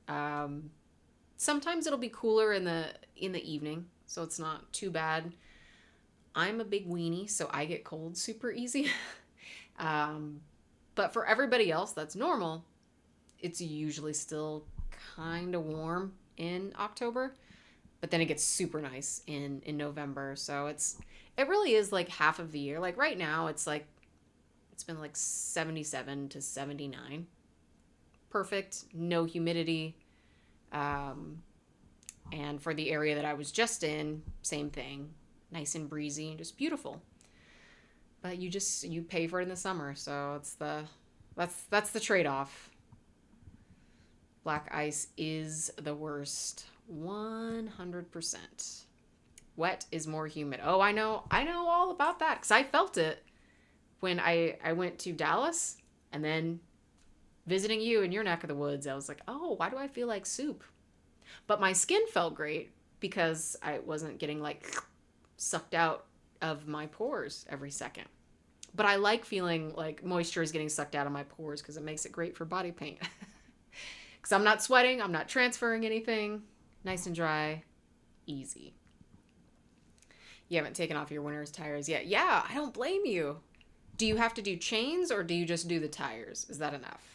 Um, Sometimes it'll be cooler in the evening, so it's not too bad. I'm a big weenie, so I get cold super easy. um, but for everybody else, that's normal. It's usually still kind of warm in October, but then it gets super nice in November. So it really is like half of the year. Like right now, it's been like 77 to 79. perfect, no humidity. And for the area that I was just in, same thing, nice and breezy and just beautiful. But you pay for it in the summer, so that's the trade-off. Black ice is the worst, 100%. Wet is more humid. Oh, I know all about that because I felt it when I went to Dallas and then visiting you in your neck of the woods. I was like, oh, why do I feel like soup? But my skin felt great because I wasn't getting like sucked out of my pores every second. But I like feeling like moisture is getting sucked out of my pores because it makes it great for body paint. Because I'm not sweating, I'm not transferring anything. Nice and dry, easy. You haven't taken off your winter's tires yet. Yeah, I don't blame you. Do you have to do chains or do you just do the tires? Is that enough?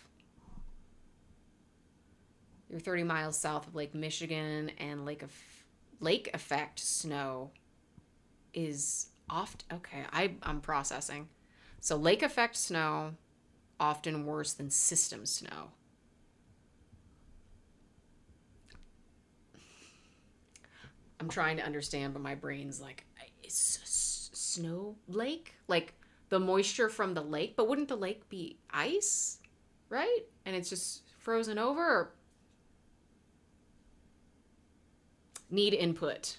You're 30 miles south of Lake Michigan, and lake effect snow is often... Okay, I'm processing. So lake effect snow, often worse than system snow. I'm trying to understand, but my brain's like, is snow lake? Like the moisture from the lake? But wouldn't the lake be ice? Right? And it's just frozen over? Or... Need input.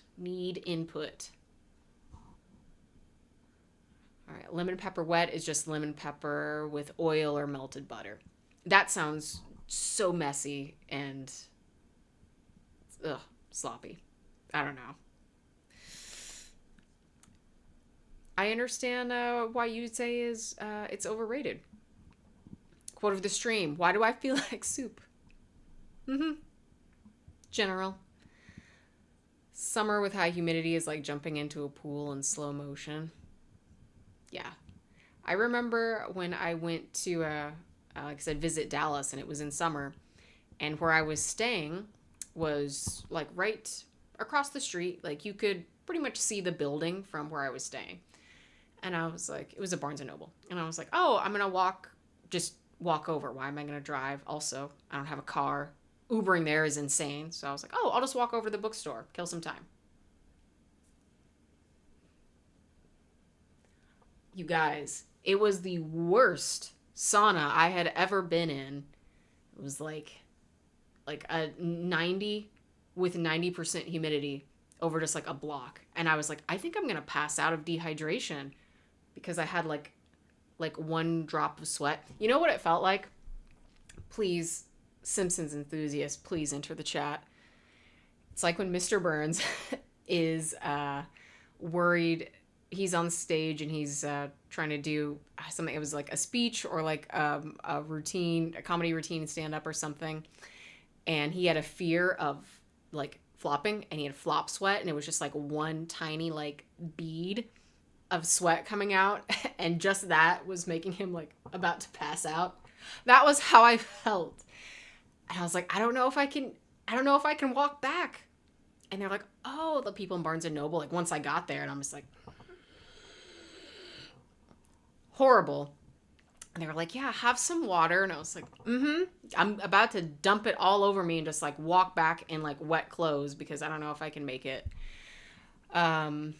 All right, lemon pepper wet is just lemon pepper with oil or melted butter. That sounds so messy and sloppy. I don't know. I understand why you'd say it's overrated. Quote of the stream: why do I feel like soup? General. Summer with high humidity is like jumping into a pool in slow motion. Yeah. I remember when I went to, like I said, visit Dallas, and it was in summer, and where I was staying was like right across the street. Like you could pretty much see the building from where I was staying. And I was like, it was a Barnes & Noble. And I was like, oh, I'm going to just walk over. Why am I going to drive? Also, I don't have a car. Ubering there is insane. So I was like, oh, I'll just walk over to the bookstore, kill some time. You guys, it was the worst sauna I had ever been in. It was like a 90 with 90% humidity over just like a block. And I was like, I think I'm going to pass out of dehydration because I had like one drop of sweat. You know what it felt like? Please, Simpsons enthusiasts, please enter the chat. It's like when Mr. Burns is worried. He's on stage and he's trying to do something. It was like a speech or like a comedy routine, stand up or something. And he had a fear of like flopping, and he had flop sweat, and it was just like one tiny like bead of sweat coming out, and just that was making him like about to pass out. That was how I felt. And I was like, I don't know if I can walk back. And they're like, oh, the people in Barnes & Noble, like once I got there, and I'm just like, horrible. And they were like, yeah, have some water. And I was like, I'm about to dump it all over me and just like walk back in like wet clothes because I don't know if I can make it. Ahoy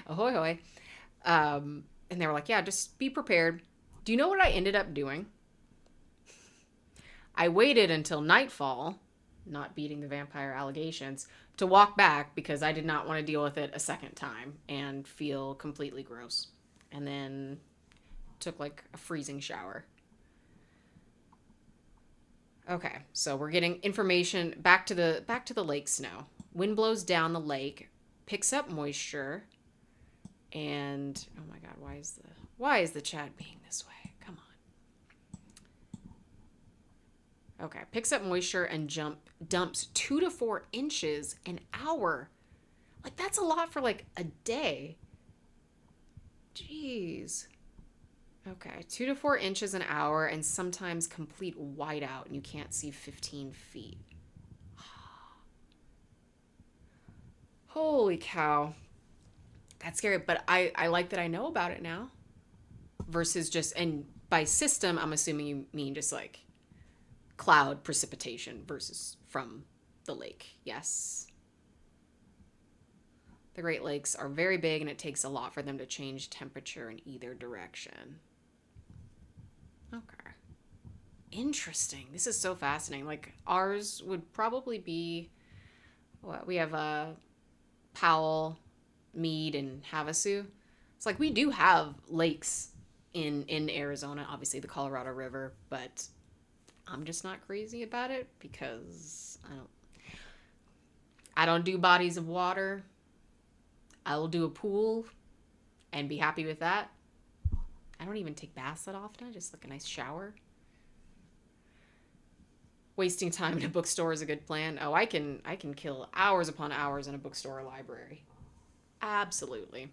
hoy. And they were like, yeah, just be prepared. Do you know what I ended up doing? I waited until nightfall, not beating the vampire allegations, to walk back because I did not want to deal with it a second time and feel completely gross. And then took like a freezing shower. Okay, so we're getting information back to the lake snow. Wind blows down the lake, picks up moisture, and oh my god, why is the chat being this way? Come on. Okay, picks up moisture and dumps 2 to 4 inches an hour. Like that's a lot for like a day. Jeez. Okay, 2 to 4 inches an hour and sometimes complete whiteout and you can't see 15 feet. Holy cow. That's scary, but I like that I know about it now. Versus just, and by system, I'm assuming you mean just like cloud precipitation versus from the lake. Yes. The Great Lakes are very big, and it takes a lot for them to change temperature in either direction. Okay. Interesting. This is so fascinating. Like, ours would probably be, what, we have Powell, Meade, and Havasu. It's like we do have lakes in Arizona, obviously the Colorado River, but I'm just not crazy about it because I don't do bodies of water. I will do a pool and be happy with that. I don't even take baths that often. I just like a nice shower. Wasting time in a bookstore is a good plan. Oh, I can kill hours upon hours in a bookstore or library. Absolutely.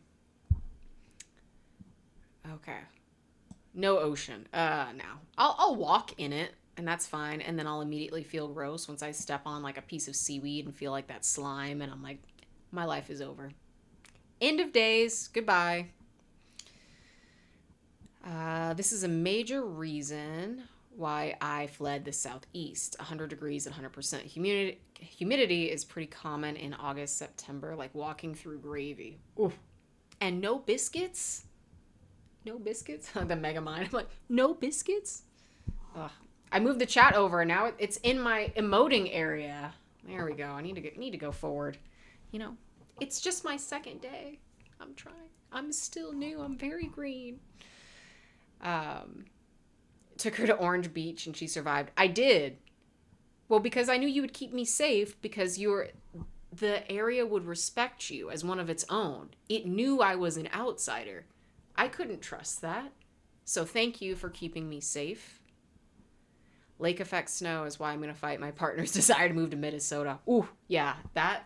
Okay. No ocean. No. I'll walk in it, and that's fine, and then I'll immediately feel gross once I step on like a piece of seaweed and feel like that slime, and I'm like, my life is over. End of days. Goodbye. This is a major reason why I fled the southeast. 100 degrees and 100% humidity is pretty common in August, September, like walking through gravy. Oof. And no biscuits? No biscuits? The mega mind. I'm like, no biscuits? Ugh. I moved the chat over, and now it's in my emoting area. There we go. I need to go forward. You know, it's just my second day. I'm trying. I'm still new. I'm very green. Took her to Orange Beach, and she survived. I did. Well, because I knew you would keep me safe, because the area would respect you as one of its own. It knew I was an outsider. I couldn't trust that. So thank you for keeping me safe. Lake effect snow is why I'm going to fight my partner's desire to move to Minnesota. Ooh, yeah, that.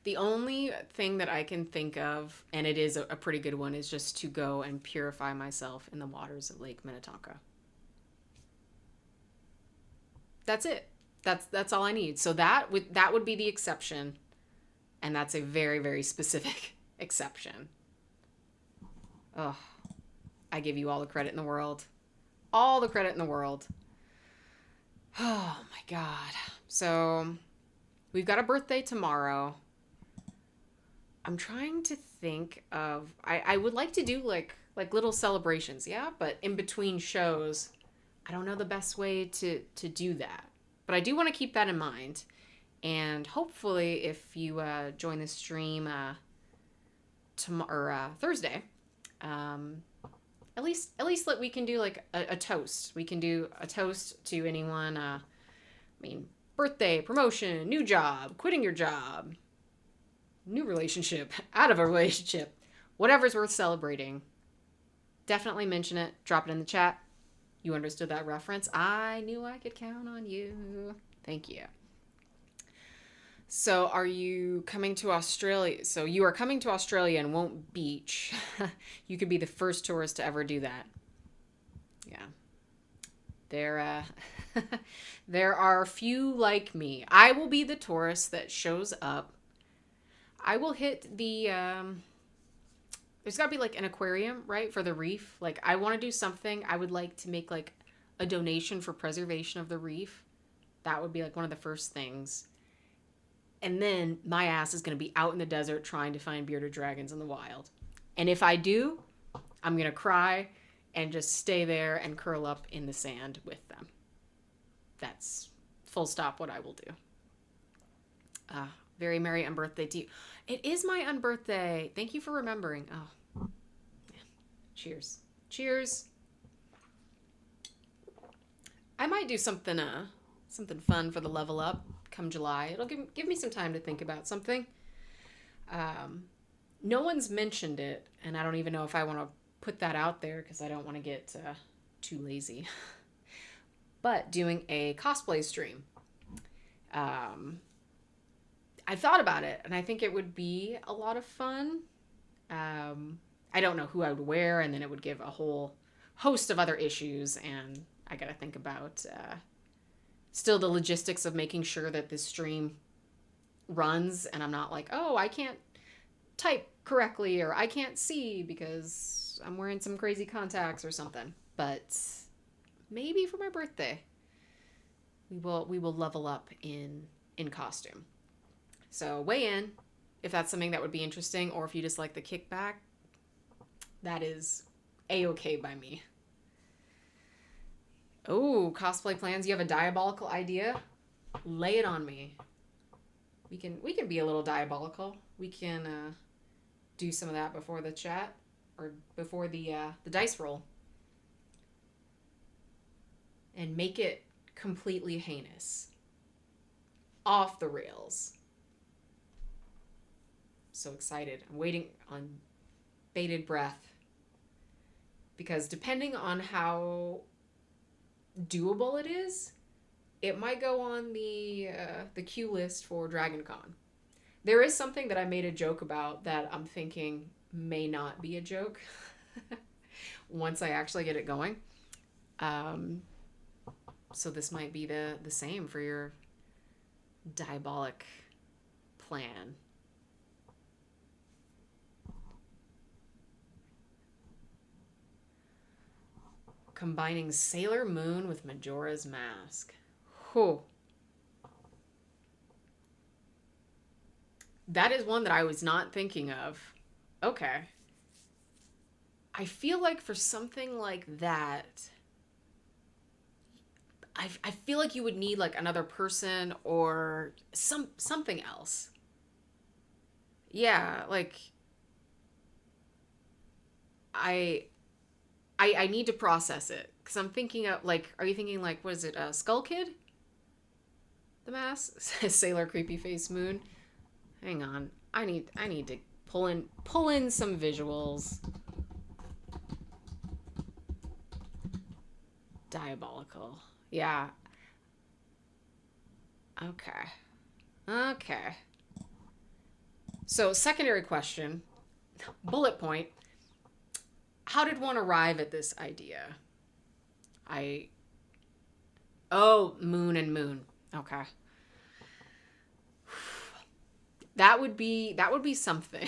The only thing that I can think of, and it is a pretty good one, is just to go and purify myself in the waters of Lake Minnetonka. That's it. That's all I need. So that would be the exception, and that's a very, very specific exception. Oh, I give you all the credit in the world. All the credit in the world. Oh my God. So we've got a birthday tomorrow. I'm trying to think of, I would like to do like little celebrations, yeah, but in between shows, I don't know the best way to do that. But I do want to keep that in mind. And hopefully if you join the stream tomorrow, Thursday, at least like we can do like a toast. We can do a toast to anyone, birthday, promotion, new job, quitting your job, new relationship, out of a relationship, whatever's worth celebrating. Definitely mention it. Drop it in the chat. You understood that reference. I knew I could count on you. Thank you. So are you coming to Australia? So you are coming to Australia and won't beach. You could be the first tourist to ever do that. Yeah. There are few like me. I will be the tourist that shows up. I will hit the, there's got to be like an aquarium, right, for the reef. Like, I want to do something. I would like to make like a donation for preservation of the reef. That would be like one of the first things. And then my ass is going to be out in the desert trying to find bearded dragons in the wild. And if I do, I'm going to cry and just stay there and curl up in the sand with them. That's full stop what I will do. Very merry unbirthday to you. It is my unbirthday. Thank you for remembering. Oh, yeah. Cheers. Cheers. I might do something fun for the level up come July. It'll give me some time to think about something. No one's mentioned it, and I don't even know if I want to put that out there because I don't want to get too lazy. But doing a cosplay stream. I thought about it, and I think it would be a lot of fun. I don't know who I would wear, and then it would give a whole host of other issues, and I got to think about still the logistics of making sure that this stream runs, and I'm not like, oh, I can't type correctly, or I can't see because I'm wearing some crazy contacts or something. But maybe for my birthday. We will level up in costume. So weigh in if that's something that would be interesting, or if you just like the kickback, that is a-okay by me. Oh, cosplay plans. You have a diabolical idea? Lay it on me. We can be a little diabolical. We can do some of that before the chat or before the dice roll, and make it completely heinous, off the rails. So excited. I'm waiting on bated breath, because depending on how doable it is, it might go on the queue list for DragonCon. There is something that I made a joke about that I'm thinking may not be a joke once I actually get it going. So this might be the same for your diabolic plan. Combining Sailor Moon with Majora's Mask. Whew. That is one that I was not thinking of. Okay. I feel like for something like that, I feel like you would need like another person or something else. Yeah, like I I need to process it, because I'm thinking of like, are you thinking like, what is it, Skull Kid? The mask? Sailor Creepy Face Moon. Hang on, I need to pull in some visuals. Diabolical. Yeah. Okay. Okay. So, secondary question, bullet point. How did one arrive at this idea? Oh, Moon and Moon. Okay. That would be something.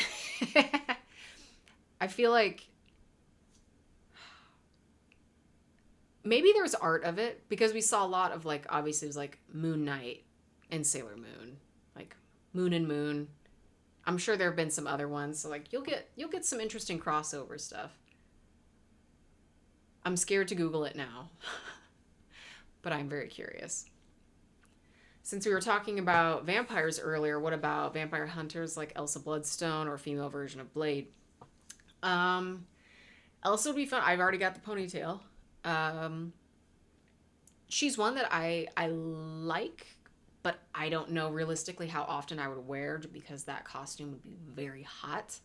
I feel like maybe there's art of it, because we saw a lot of like, obviously it was like Moon Knight and Sailor Moon, like Moon and Moon. I'm sure there have been some other ones, so like you'll get some interesting crossover stuff. I'm scared to Google it now, but I'm very curious. Since we were talking about vampires earlier, what about vampire hunters like Elsa Bloodstone or female version of Blade? Elsa would be fun. I've already got the ponytail. She's one that I like, but I don't know realistically how often I would wear, because that costume would be very hot.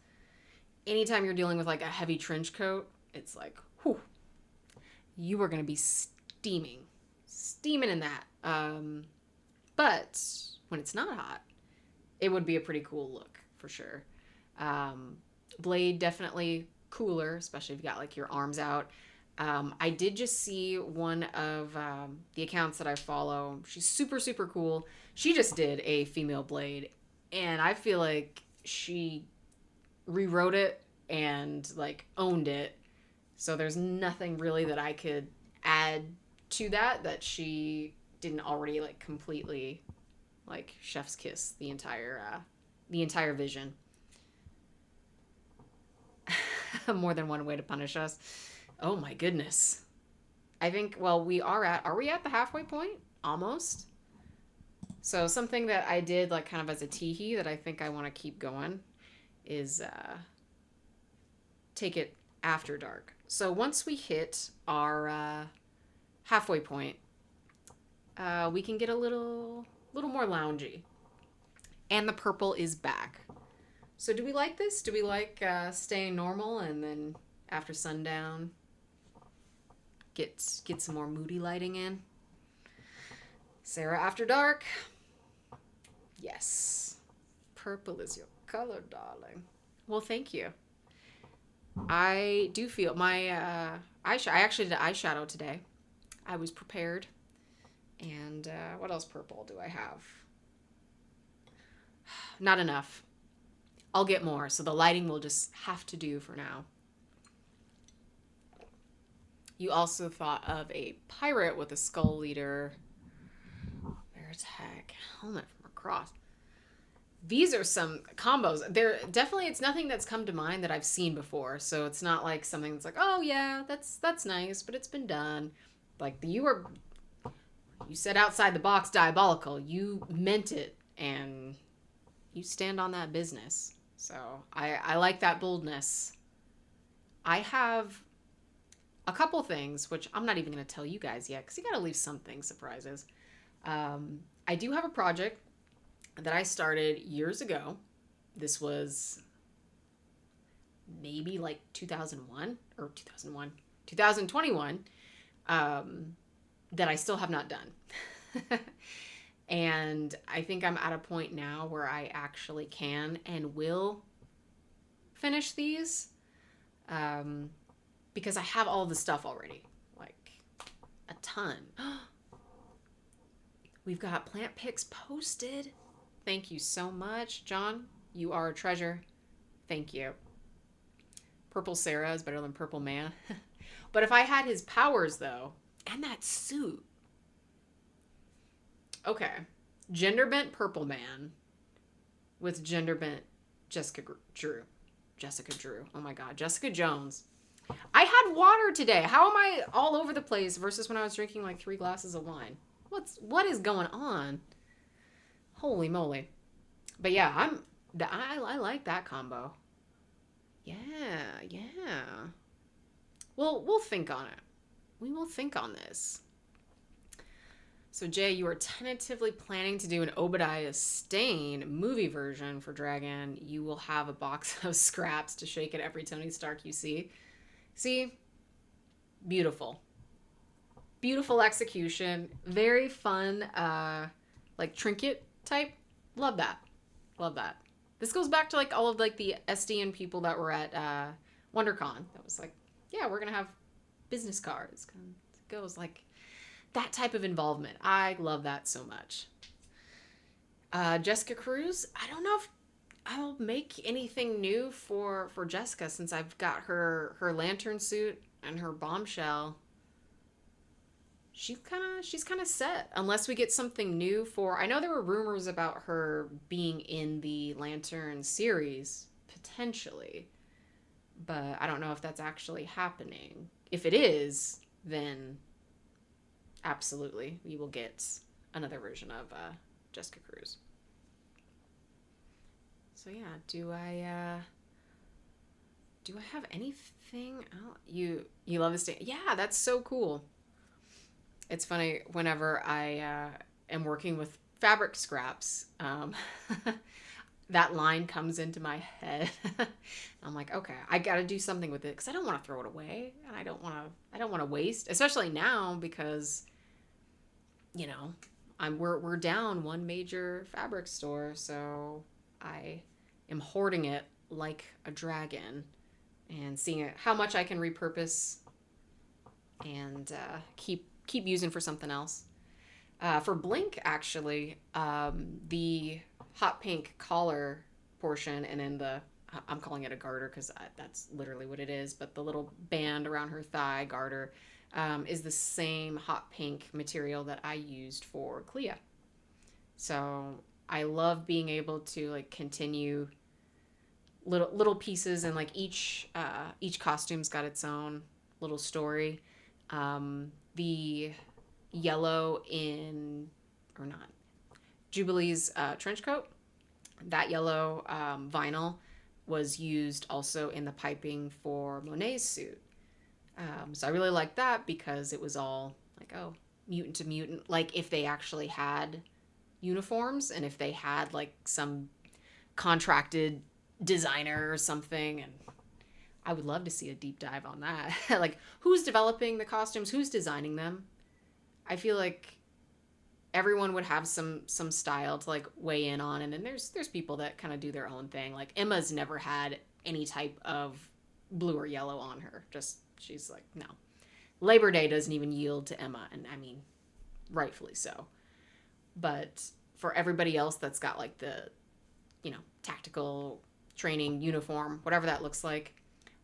Anytime you're dealing with like a heavy trench coat, it's like, whew, you are going to be steaming in that. But when it's not hot, it would be a pretty cool look for sure. Blade, definitely cooler, especially if you got like your arms out. I did just see one of the accounts that I follow. She's super, super cool. She just did a female Blade, and I feel like she rewrote it and like owned it. So there's nothing really that I could add to that she didn't already like completely like chef's kiss the entire vision. More than one way to punish us. Oh my goodness. I think, well, are we at the halfway point? Almost. So something that I did like kind of as a teehee that I think I want to keep going is take it after dark. So once we hit our halfway point, we can get a little more loungy. And the purple is back. So do we like this? Do we like staying normal and then after sundown get some more moody lighting in? Sarah after dark. Yes. Purple is your color, darling. Well, thank you. I do feel my I actually did eyeshadow today. I was prepared. And what else purple do I have? Not enough. I'll get more, so the lighting will just have to do for now. You also thought of a pirate with a skull leader. attack helmet from across. These are some combos. They're definitely, it's nothing that's come to mind that I've seen before. So it's not like something that's like, oh yeah, that's nice, but it's been done. Like you said outside the box diabolical. You meant it, and you stand on that business. So I like that boldness. I have a couple things, which I'm not even going to tell you guys yet, because you got to leave some things surprises. I do have a project that I started years ago. This was maybe like 2021, that I still have not done. And I think I'm at a point now where I actually can and will finish these, because I have all the stuff already, like a ton. We've got plant pics posted. Thank you so much, John. You are a treasure. Thank you. Purple Sarah is better than Purple Man. But if I had his powers, though, and that suit. Okay. Gender bent Purple Man with gender bent Jessica Drew. Oh my God. Jessica Jones. I had water today. How am I all over the place versus when I was drinking like 3 glasses of wine? What is going on? Holy moly. But yeah, I like that combo. Yeah. We'll think on it. We will think on this. So Jay, you are tentatively planning to do an Obadiah Stane movie version for Dragon. You will have a box of scraps to shake at every Tony Stark you see. See? Beautiful. Beautiful execution. Very fun, like trinket type. Love that. This goes back to like all of like the SDN people that were at WonderCon. That was like, yeah, we're gonna have business cards. It goes like that type of involvement. I love that so much. Jessica Cruz. I don't know if I'll make anything new for Jessica, since I've got her lantern suit and her bombshell. She's kind of set, unless we get something new for. I know there were rumors about her being in the Lantern series potentially, but I don't know if that's actually happening. If it is, then absolutely we will get another version of Jessica Cruz. So yeah, do I have anything else? You love this day? Yeah, that's so cool. It's funny, whenever I am working with fabric scraps, that line comes into my head. I'm like, okay, I got to do something with it, because I don't want to throw it away, and I don't want to waste, especially now, because we're down one major fabric store, so I am hoarding it like a dragon and seeing how much I can repurpose and keep using for something else. For Blink, actually, the hot pink collar portion, and then I'm calling it a garter because that's literally what it is, but the little band around her thigh garter is the same hot pink material that I used for Clea. So I love being able to like continue little pieces, and like each costume's got its own little story. The yellow Jubilee's trench coat, that yellow vinyl was used also in the piping for Monet's suit. So I really like that, because it was all like, oh, mutant to mutant. Like if they actually had uniforms, and if they had like some contracted designer or something, and I would love to see a deep dive on that. Like, who's developing the costumes? Who's designing them? I feel like everyone would have some style to like weigh in on, and then there's people that kind of do their own thing. Like Emma's never had any type of blue or yellow on her. Just she's like, no. Labor Day doesn't even yield to Emma, and I mean, rightfully so. But for everybody else that's got like the, tactical training uniform, whatever that looks like,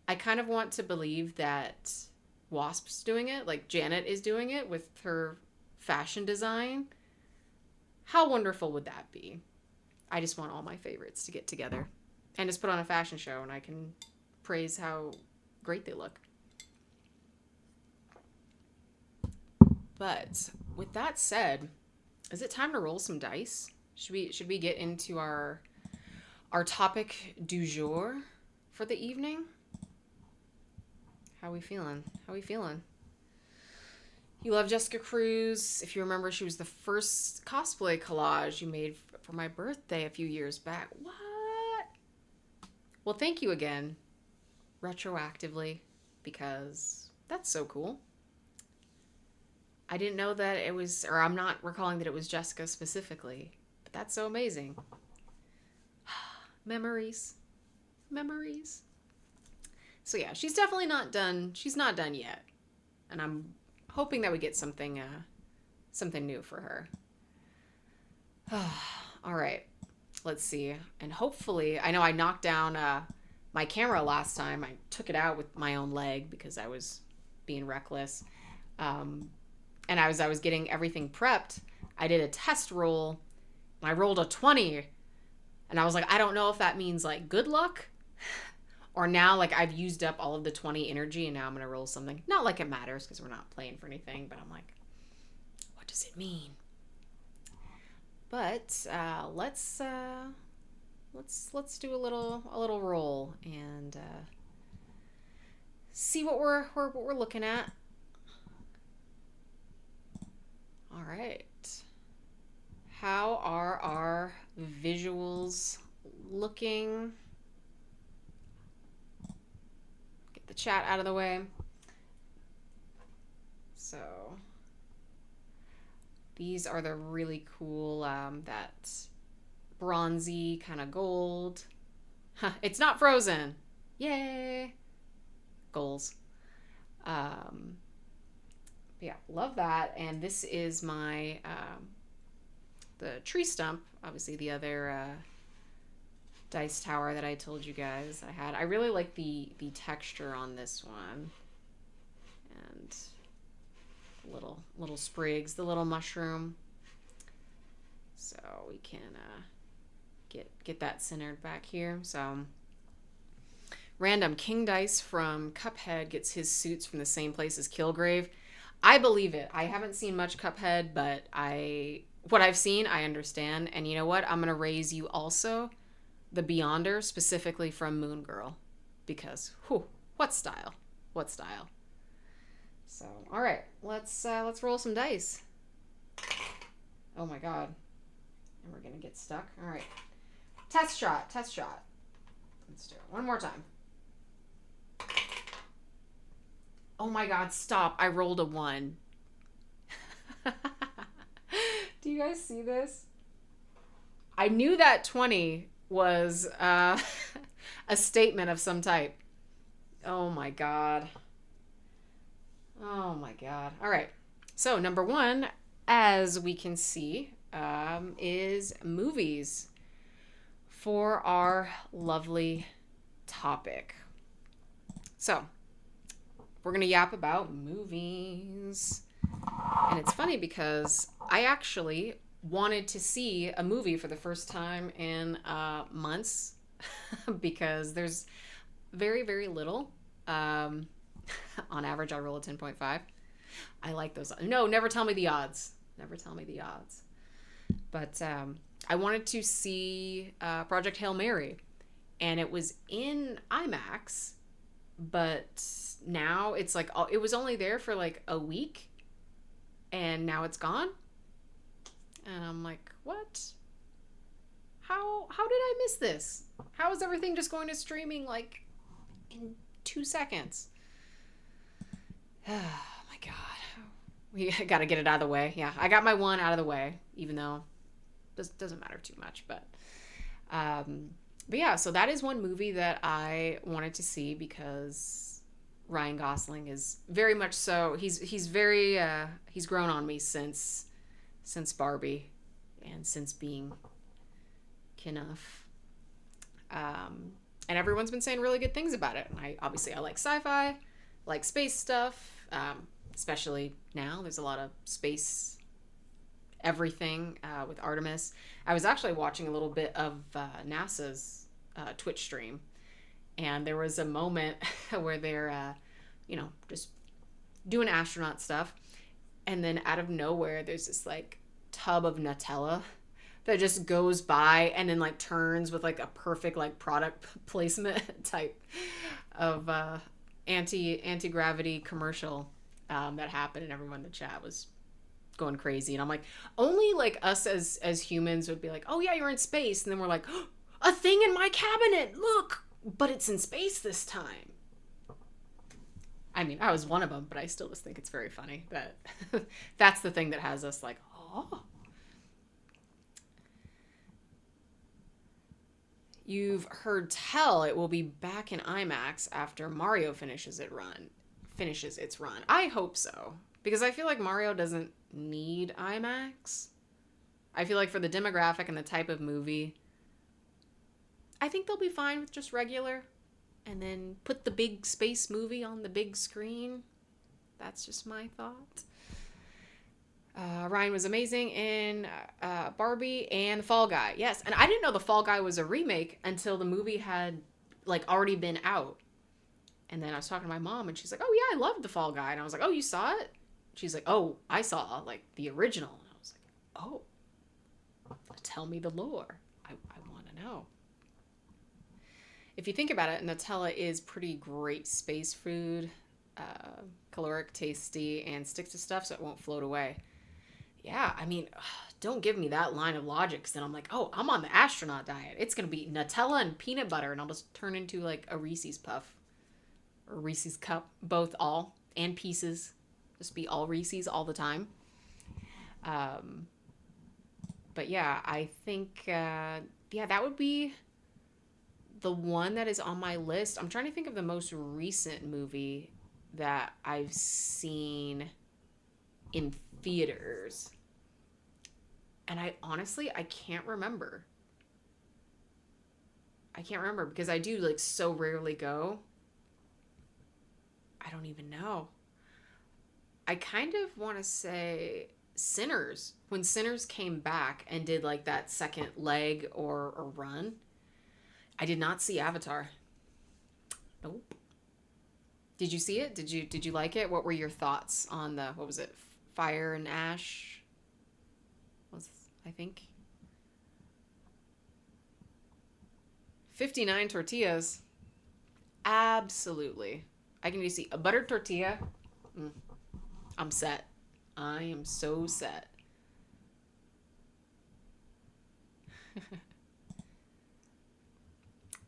I kind of want to believe that Wasp's doing it, like Janet is doing it with her fashion design. How wonderful would that be? I just want all my favorites to get together and just put on a fashion show, and I can praise how great they look. But with that said, is it time to roll some dice? Should we get into our topic du jour for the evening? How we feeling? How we feeling? You love Jessica Cruz. If you remember, she was the first cosplay collage you made for my birthday a few years back. What? Well, thank you again, retroactively, because that's so cool. I didn't know that it was, or I'm not recalling that it was Jessica specifically, but that's so amazing. Memories. Memories. So yeah, she's definitely not done. She's not done yet. And I'm hoping that we get something new for her. All right. Let's see. And hopefully, I know I knocked down my camera last time. I took it out with my own leg because I was being reckless. And as I was getting everything prepped, I did a test roll. And I rolled a 20. And I was like, I don't know if that means like good luck or now like I've used up all of the 20 energy and now I'm going to roll something. Not like it matters because we're not playing for anything, but I'm like, what does it mean? But let's do a little roll and see what we're looking at. All right. How are our visuals looking? Get the chat out of the way. So these are the really cool, that bronzy kind of gold. Huh, it's not frozen. Yay. Goals. Yeah, love that. And this is my, the tree stump, obviously the other dice tower that I told you guys I had. I really like the texture on this one. And little sprigs, the little mushroom. So we can get that centered back here. So random King Dice from Cuphead gets his suits from the same place as Kilgrave. I believe it. I haven't seen much Cuphead, but what I've seen, I understand. And you know what? I'm going to raise you also the Beyonder, specifically from Moon Girl. Because, what style? What style? So, all right. Let's roll some dice. Oh my god. And we're going to get stuck. All right. Test shot. Let's do it one more time. Oh my god, stop. I rolled a 1. Do you guys see this? I knew that 20 was a statement of some type. Oh my god. Oh my god. All right. So number 1, as we can see, is movies for our lovely topic. So we're going to yap about movies. And it's funny because I actually wanted to see a movie for the first time in months because there's very, very little. On average, I roll a 10.5. I like those. No, never tell me the odds. Never tell me the odds. But I wanted to see Project Hail Mary. And it was in IMAX. But now it's like, it was only there for like a week. And now it's gone. And I'm like, what? How did I miss this? How is everything just going to streaming like in 2 seconds? Oh my god. We got to get it out of the way. Yeah, I got my 1 out of the way, even though this doesn't matter too much. But yeah, so that is one movie that I wanted to see because Ryan Gosling is very much so. He's very he's grown on me since Barbie and since being Knuff. And everyone's been saying really good things about it. And I like sci-fi, like space stuff, especially now. There's a lot of space everything with Artemis. I was actually watching a little bit of NASA's Twitch stream, and there was a moment where they're, just doing astronaut stuff, and then out of nowhere, there's this like tub of Nutella that just goes by and then like turns with like a perfect like product placement type of anti-gravity commercial that happened, and everyone in the chat was going crazy. And I'm like, only like us as humans would be like, oh yeah, you're in space, and then we're like, oh, a thing in my cabinet, look, but it's in space this time. I mean, I was one of them, but I still just think it's very funny that that's the thing that has us like, oh. You've heard tell it will be back in IMAX after Mario finishes its run. I hope so, because I feel like Mario doesn't need IMAX. I feel like for the demographic and the type of movie, I think they'll be fine with just regular, and then put the big space movie on the big screen. That's just my thought. Ryan was amazing in Barbie and The Fall Guy. Yes, and I didn't know The Fall Guy was a remake until the movie had like already been out. And then I was talking to my mom, and she's like, "Oh yeah, I loved The Fall Guy." And I was like, "Oh, you saw it?" She's like, "Oh, I saw like the original." And I was like, "Oh, tell me the lore. I want to know." If you think about it, Nutella is pretty great space food, caloric, tasty, and sticks to stuff, so it won't float away. Yeah, I mean, don't give me that line of logic, because then I'm like, oh, I'm on the astronaut diet. It's going to be Nutella and peanut butter, and I'll just turn into like a Reese's Puff or Reese's Cup, both all, and pieces. Just be all Reese's all the time. But yeah, I think, that would be the one that is on my list. I'm trying to think of the most recent movie that I've seen in theaters. And I can't remember. I can't remember because I do like so rarely go. I don't even know. I kind of want to say Sinners. When Sinners came back and did like that second leg or run, I did not see Avatar. Nope. Did you see it? Did you like it? What were your thoughts on the, what was it? Fire and Ash? I think 59 tortillas. Absolutely. I can just see a buttered tortilla. I'm set. I am so set.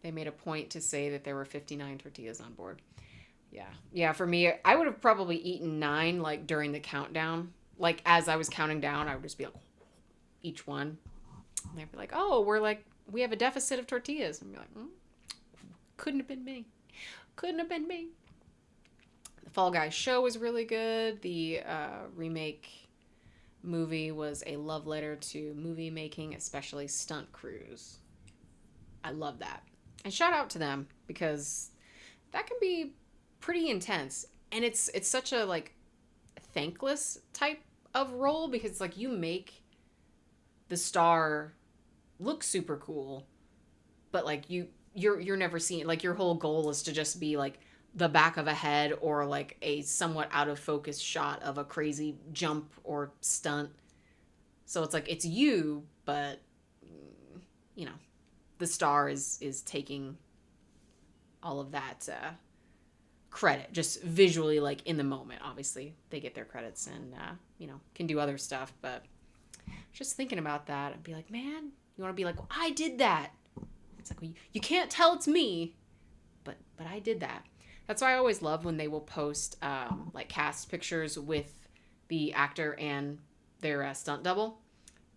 They made a point to say that there were 59 tortillas on board. Yeah, for me, I would have probably eaten 9 like during the countdown. Like as I was counting down, I would just be like, each one. And they'd be like, oh, we have a deficit of tortillas. And I'd be like, couldn't have been me. Couldn't have been me. The Fall Guy show was really good. The remake movie was a love letter to movie making, especially stunt crews. I love that. And shout out to them, because that can be pretty intense. And it's such a like thankless type of role, because like you make the star looks super cool, but like you're never seeing, like your whole goal is to just be like the back of a head or like a somewhat out of focus shot of a crazy jump or stunt. So it's like it's you, but the star is taking all of that credit just visually, like in the moment. Obviously they get their credits and can do other stuff, but just thinking about that, I'd be like, man, you want to be like, well, I did that. It's like, well, you can't tell it's me, but I did that. That's why I always love when they will post like cast pictures with the actor and their stunt double.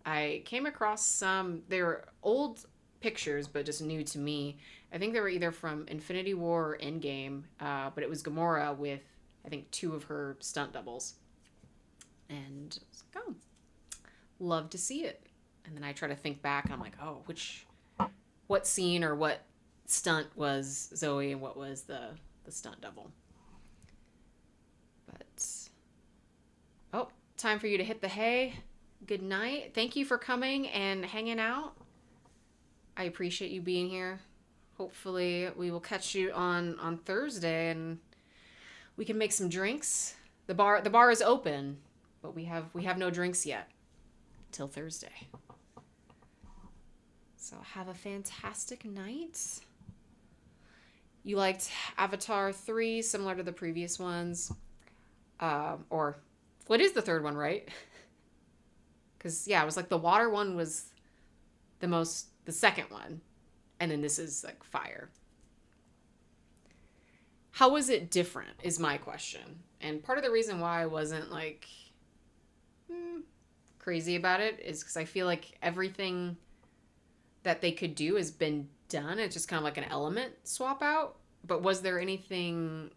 I came across some, they were old pictures, but just new to me. I think they were either from Infinity War or Endgame, but it was Gamora with, I think, 2 of her stunt doubles. And I was like, oh, love to see it. And then I try to think back, and I'm like, oh, what scene or what stunt was Zoe and what was the stunt double. But time for you to hit the hay. good night. Thank you for coming and hanging out. I appreciate you being here. Hopefully, we will catch you on Thursday and we can make some drinks. The bar is open, but we have no drinks yet till Thursday. So have a fantastic night. You liked Avatar 3, similar to the previous ones. Or what is the third one, right? Because, yeah, it was like the water one was the second one. And then this is like fire. How was it different is my question. And part of the reason why I wasn't like crazy about it is because I feel like everything that they could do has been done. It's just kind of like an element swap out. But was there anything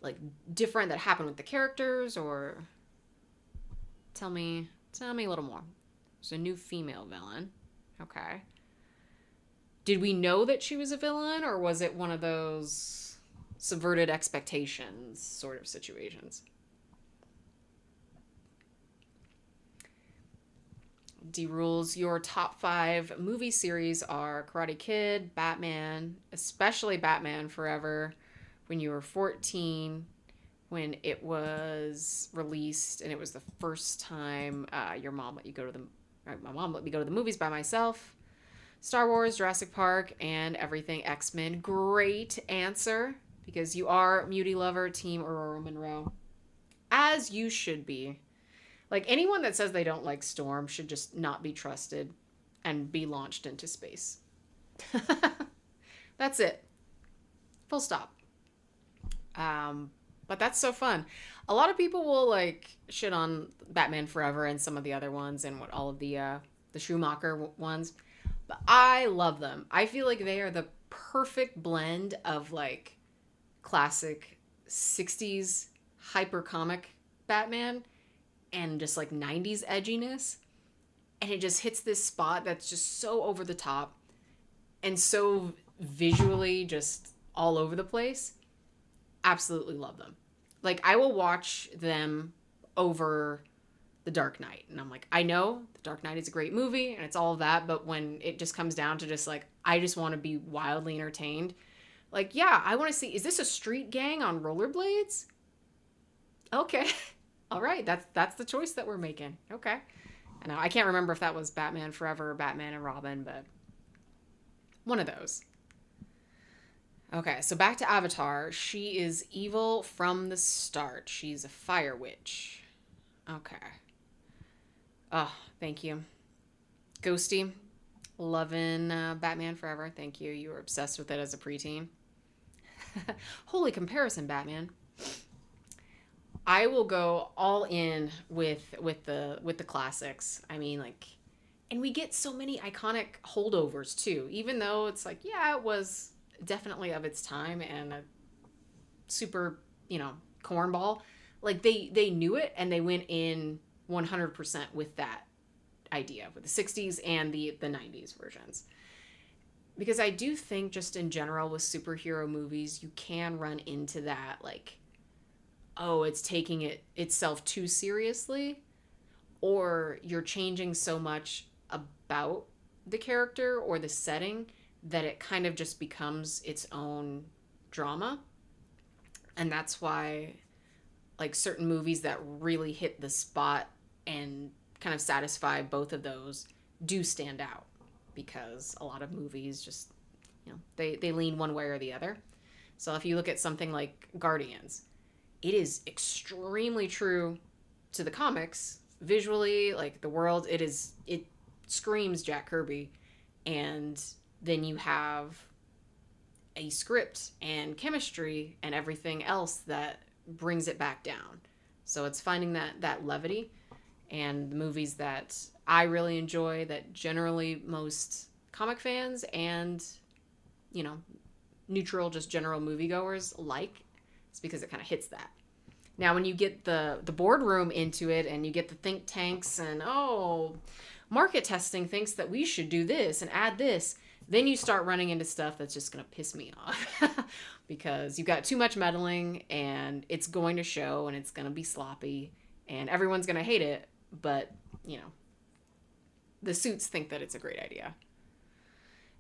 like different that happened with the characters, or tell me a little more. There's a new female villain. Okay. Did we know that she was a villain, or was it one of those subverted expectations sort of situations? D Rules, your top 5 movie series are Karate Kid, Batman, especially Batman Forever, when you were 14, when it was released, and it was the first time your mom let you go to my mom let me go to the movies by myself. Star Wars, Jurassic Park, and everything X-Men. Great answer, because you are Muty Lover, Team Aurora Monroe. As you should be. Like, anyone that says they don't like Storm should just not be trusted and be launched into space. That's it. Full stop. But that's so fun. A lot of people will, like, shit on Batman Forever and some of the other ones and all of the Schumacher ones. But I love them. I feel like they are the perfect blend of, like, classic 60s hyper-comic Batman and just like 90s edginess, and it just hits this spot that's just so over the top and so visually just all over the place. Absolutely love them. Like, I will watch them over The Dark Knight, and I'm like, I know The Dark Knight is a great movie and it's all of that, but when it just comes down to just like, I just want to be wildly entertained, like, yeah, I want to see, is this a street gang on rollerblades? Okay. All right, that's the choice that we're making. Okay. And I can't remember if that was Batman Forever or Batman and Robin, but one of those. Okay, so back to Avatar. She is evil from the start. She's a fire witch. Okay. Oh, thank you. Ghosty, loving Batman Forever. Thank you. You were obsessed with it as a preteen. Holy comparison, Batman. I will go all in with the classics. I mean, like, and we get so many iconic holdovers too. Even though it's like, yeah, it was definitely of its time and a super, cornball. Like, they knew it and they went in 100% with that idea, with the 60s and the 90s versions. Because I do think just in general with superhero movies, you can run into that, like, oh, it's taking itself too seriously, or you're changing so much about the character or the setting that it kind of just becomes its own drama. And that's why, like, certain movies that really hit the spot and kind of satisfy both of those do stand out, because a lot of movies just, they lean one way or the other. So if you look at something like Guardians, it is extremely true to the comics visually, like the world. It screams Jack Kirby, and then you have a script and chemistry and everything else that brings it back down. So it's finding that levity, and the movies that I really enjoy, that generally most comic fans and neutral, just general moviegoers like. It's because it kind of hits that. Now, when you get the boardroom into it, and you get the think tanks and, market testing thinks that we should do this and add this, then you start running into stuff that's just going to piss me off because you've got too much meddling, and it's going to show, and it's going to be sloppy, and everyone's going to hate it, but you know, the suits think that it's a great idea.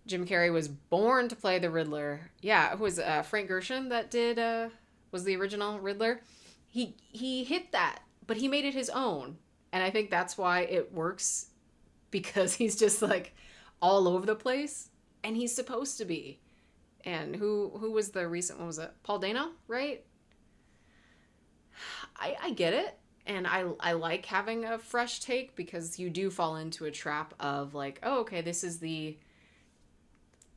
Jim Carrey was born to play the Riddler. Yeah, it was Frank Gorshin that did was the original Riddler. He hit that, but he made it his own, and I think that's why it works, because he's just like all over the place, and he's supposed to be. And who was the recent one? Was it Paul Dano, right? I get it, and I like having a fresh take, because you do fall into a trap of like, oh, okay, this is the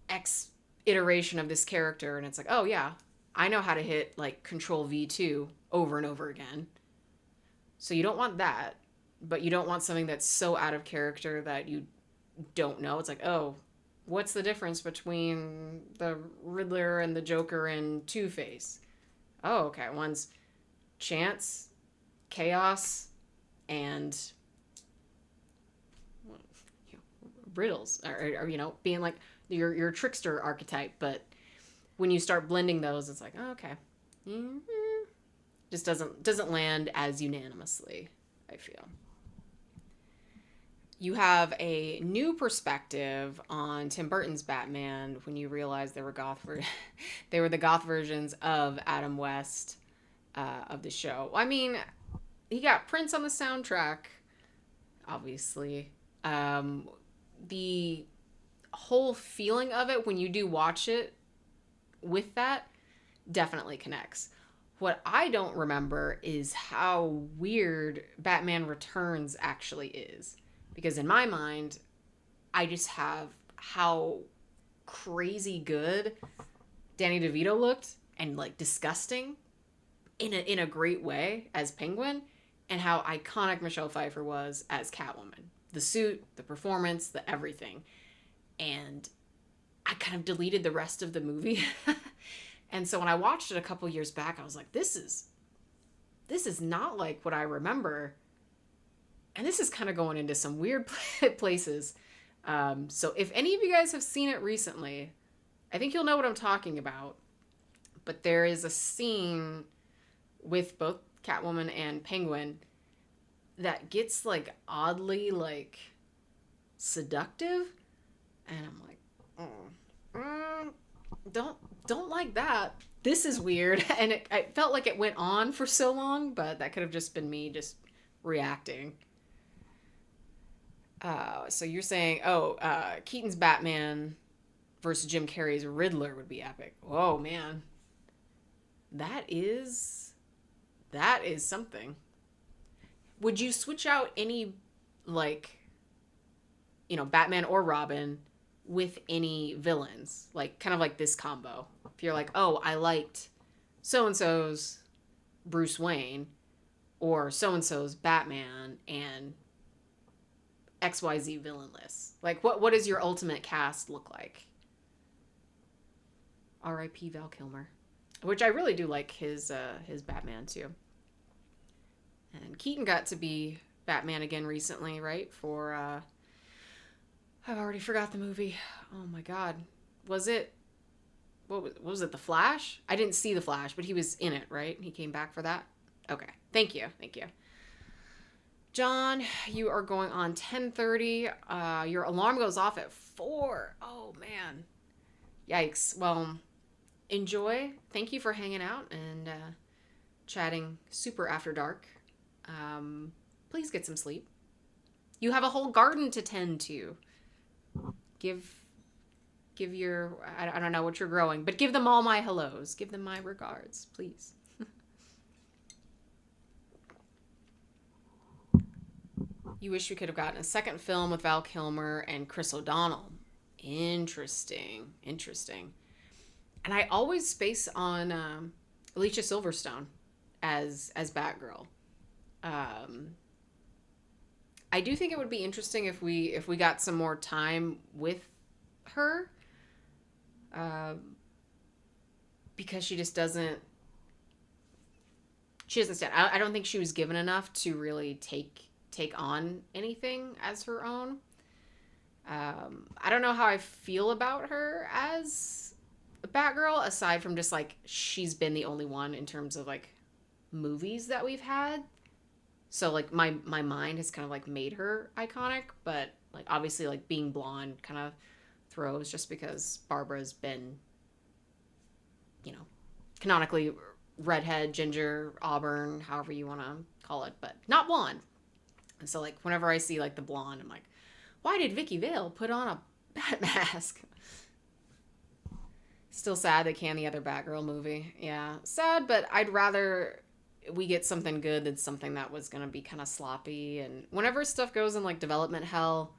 X iteration of this character, and it's like, oh yeah, I know how to hit like Control V2 over and over again. So you don't want that, but you don't want something that's so out of character that you don't know. It's like, oh, what's the difference between the Riddler and the Joker and Two-Face? Oh, okay, one's chance, chaos, and riddles, or you know, being like your trickster archetype. But when you start blending those, it's like, oh, okay, just doesn't land as unanimously, I feel. You have a new perspective on Tim Burton's Batman when you realize they were they were the goth versions of Adam West of the show. I mean, he got Prince on the soundtrack, obviously. The whole feeling of it when you do watch it with that definitely connects. What I don't remember is how weird Batman Returns actually is. Because in my mind, I just have how crazy good Danny DeVito looked, and like disgusting in a great way as Penguin, and how iconic Michelle Pfeiffer was as Catwoman. The suit, the performance, the everything. And I kind of deleted the rest of the movie. And so when I watched it a couple years back, I was like, this is not like what I remember. And this is kind of going into some weird places. So if any of you guys have seen it recently, I think you'll know what I'm talking about. But there is a scene with both Catwoman and Penguin that gets like oddly like seductive. And I'm like, don't like that. This is weird. And it felt like it went on for so long, but that could have just been me just reacting. So you're saying, Keaton's Batman versus Jim Carrey's Riddler would be epic. Whoa, man. That is something. Would you switch out any, like, you know, Batman or Robin with any villains? Like, kind of like this combo. If you're like, oh, I liked so-and-so's Bruce Wayne, or so-and-so's Batman, and XYZ villainless. Like, what does your ultimate cast look like? R.I.P. Val Kilmer. Which I really do like his Batman, too. And Keaton got to be Batman again recently, right? For, I've already forgot the movie. Oh my god. Was it, what was it, The Flash? I didn't see The Flash, but he was in it, right? He came back for that? Okay. Thank you. John, you are going on 10:30. Your alarm goes off at 4. Oh, man. Yikes. Well, enjoy. Thank you for hanging out and chatting super after dark. Please get some sleep. You have a whole garden to tend to. Give your, I don't know what you're growing, but give them all my hellos. Give them my regards, please. You wish we could have gotten a second film with Val Kilmer and Chris O'Donnell. Interesting. And I always space on Alicia Silverstone as Batgirl. I do think it would be interesting if we got some more time with her, because she just doesn't. She doesn't stand. I don't think she was given enough to really take on anything as her own. I don't know how I feel about her as Batgirl, aside from just like she's been the only one in terms of like movies that we've had. So like my mind has kind of like made her iconic, but like obviously like being blonde kind of throws just because Barbara's been, you know, canonically redhead, ginger, auburn, however you want to call it, but not blonde. And so like whenever I see like the blonde, I'm like, why did Vicky Vale put on a bat mask? Still sad they canned the other Batgirl movie. Yeah, sad, but I'd rather we get something good than something that was gonna be kind of sloppy. And whenever stuff goes in like development hell,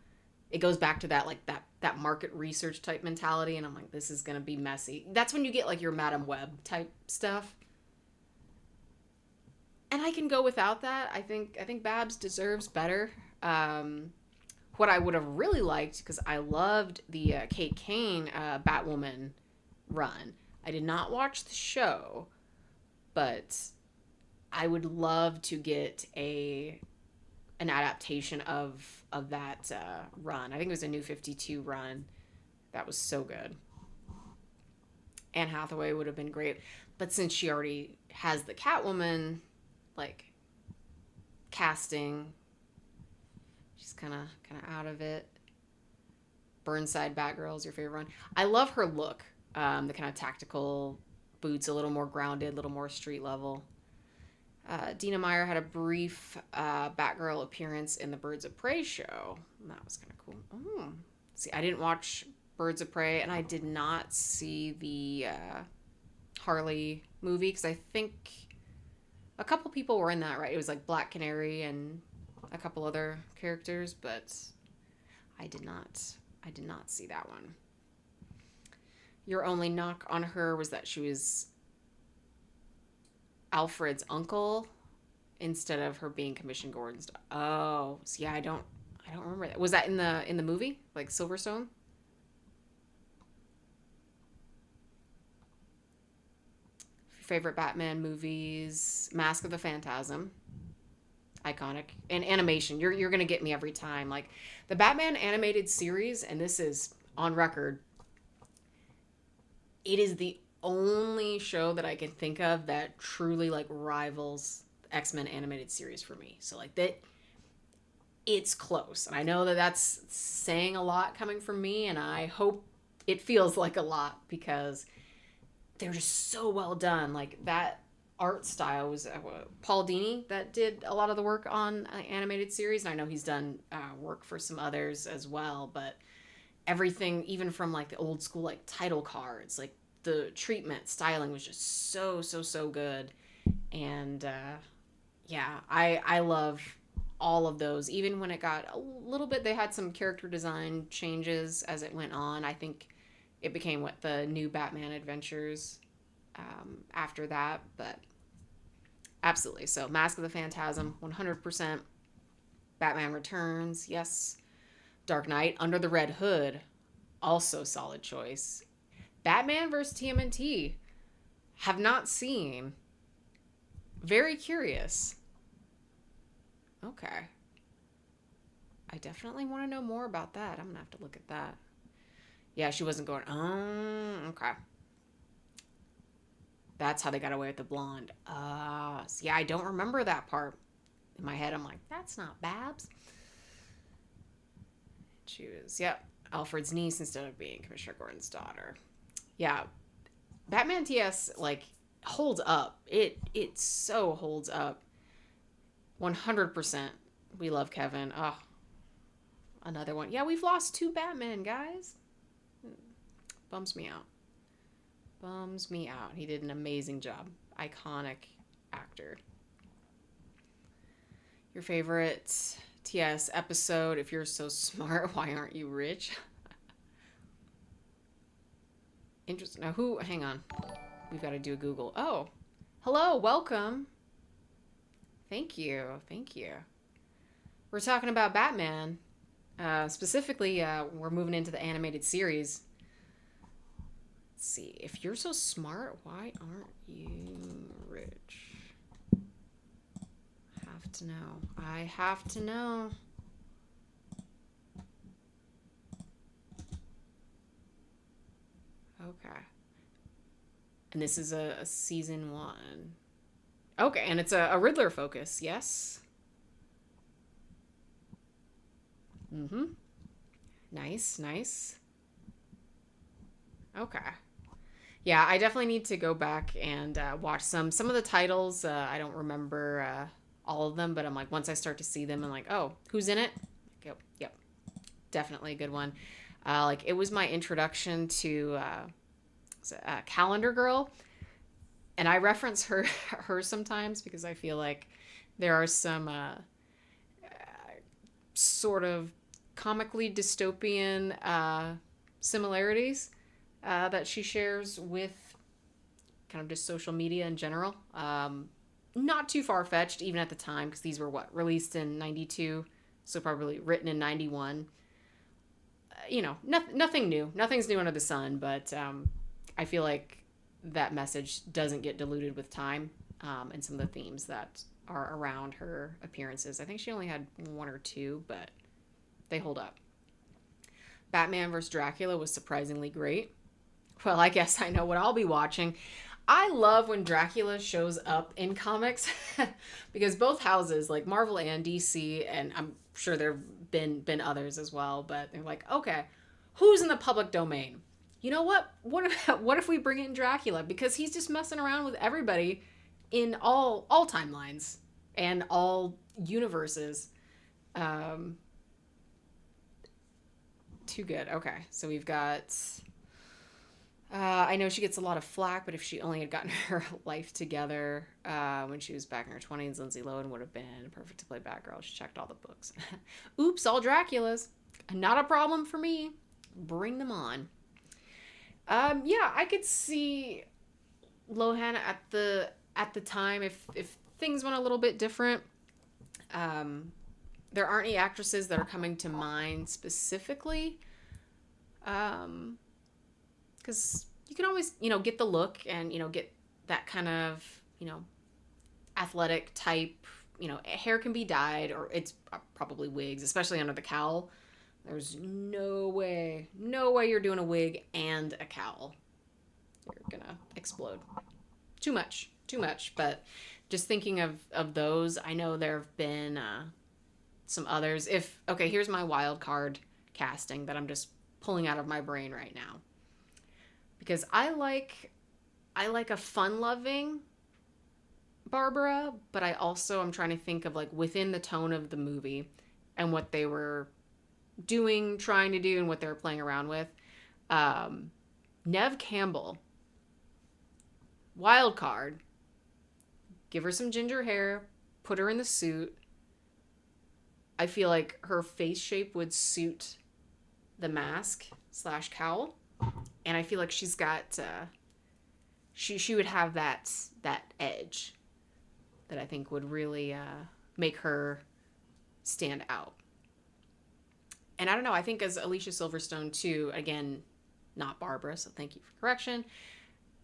it goes back to that like that market research type mentality, and I'm like, this is gonna be messy. That's when you get like your Madam Web type stuff. And I can go without that. I think Babs deserves better. What I would have really liked, because I loved the Kate Kane Batwoman run. I did not watch the show, but I would love to get an adaptation of that run. I think it was a New 52 run. That was so good. Anne Hathaway would have been great, but since she already has the Catwoman like casting, she's kind of out of it. Burnside Batgirl is your favorite one. I love her look. The kind of tactical boots, a little more grounded, a little more street level. Dina Meyer had a brief Batgirl appearance in the Birds of Prey show. That was kind of cool. Oh. See, I didn't watch Birds of Prey, and I did not see the Harley movie, because I think a couple people were in that, right? It was like Black Canary and a couple other characters, but I did not see that one. Your only knock on her was that she was Alfred's uncle instead of her being Commissioner Gordon's. Oh, so yeah, I don't remember that. Was that in the movie, like Silverstone? Favorite Batman movies: Mask of the Phantasm, iconic, and animation. You're gonna get me every time. Like the Batman animated series, and this is on record. It is the only show that I can think of that truly like rivals X-Men animated series for me. So like that, it's close. And I know that that's saying a lot coming from me, and I hope it feels like a lot, because they're just so well done. Like that art style was Paul Dini that did a lot of the work on animated series, and I know he's done work for some others as well, but everything, even from like the old school like title cards, like the treatment styling was just so good. And yeah, I love all of those. Even when it got a little bit, they had some character design changes as it went on. I think it became what the new Batman Adventures after that, but absolutely. So Mask of the Phantasm, 100%. Batman Returns, yes. Dark Knight, Under the Red Hood, also solid choice. Batman vs. TMNT, have not seen. Very curious. Okay. I definitely want to know more about that. I'm going to have to look at that. Yeah, she wasn't going, oh, okay. That's how they got away with the blonde. Yeah, I don't remember that part. In my head, I'm like, that's not Babs. She was, yep, Alfred's niece instead of being Commissioner Gordon's daughter. Yeah, Batman TS, like, holds up. It so holds up. 100%. We love Kevin. Oh, another one. Yeah, we've lost 2 Batman, guys. Bums me out. Bums me out. He did an amazing job. Iconic actor. Your favorite TS episode: If you're so smart, why aren't you rich? Interesting. Now hang on. We've got to do a Google. Oh, hello, welcome. Thank you. We're talking about Batman. Specifically, we're moving into the animated series. Let's see. If you're so smart, why aren't you rich? I have to know. Okay. And this is a season 1. Okay, and it's a Riddler focus, yes? Mm-hmm. Nice, nice. Okay. Yeah, I definitely need to go back and watch some of the titles. I don't remember all of them, but I'm like, once I start to see them, I'm like, oh, who's in it? Yep, yep, definitely a good one. Like it was my introduction to Calendar Girl, and I reference her sometimes because I feel like there are some sort of comically dystopian similarities that she shares with kind of just social media in general. Not too far fetched, even at the time, because these were what released in '92, so probably written in '91. Nothing new. Nothing's new under the sun, but I feel like that message doesn't get diluted with time, and some of the themes that are around her appearances. I think she only had one or two, but they hold up. Batman vs. Dracula was surprisingly great. Well, I guess I know what I'll be watching. I love when Dracula shows up in comics because both houses, like Marvel and DC, and I'm sure there've been others as well, but they're like, okay, who's in the public domain? You know what? What if we bring in Dracula because he's just messing around with everybody in all timelines and all universes. Um, Too good. Okay, so we've got I know she gets a lot of flack, but if she only had gotten her life together when she was back in her 20s, Lindsay Lohan would have been perfect to play Batgirl. She checked all the books. Oops, all Draculas. Not a problem for me. Bring them on. Yeah, I could see Lohan at the time if things went a little bit different. Um, there aren't any actresses that are coming to mind specifically. Um, because you can always get the look and get that kind of athletic type. Hair can be dyed or it's probably wigs, especially under the cowl. There's no way you're doing a wig and a cowl. You're gonna explode. Too much. But just thinking of those, I know there have been some others. If okay, here's my wild card casting that I'm just pulling out of my brain right now because I like a fun-loving Barbara, but I also am trying to think of like within the tone of the movie and what they were doing, trying to do, and what they were playing around with. Um, Nev Campbell, wild card. Give her some ginger hair, put her in the suit. I feel like her face shape would suit the mask slash cowl, and I feel like she's got she would have that edge that I think would really make her stand out. And I don't know, I think as Alicia Silverstone too, again, not Barbara, so thank you for correction,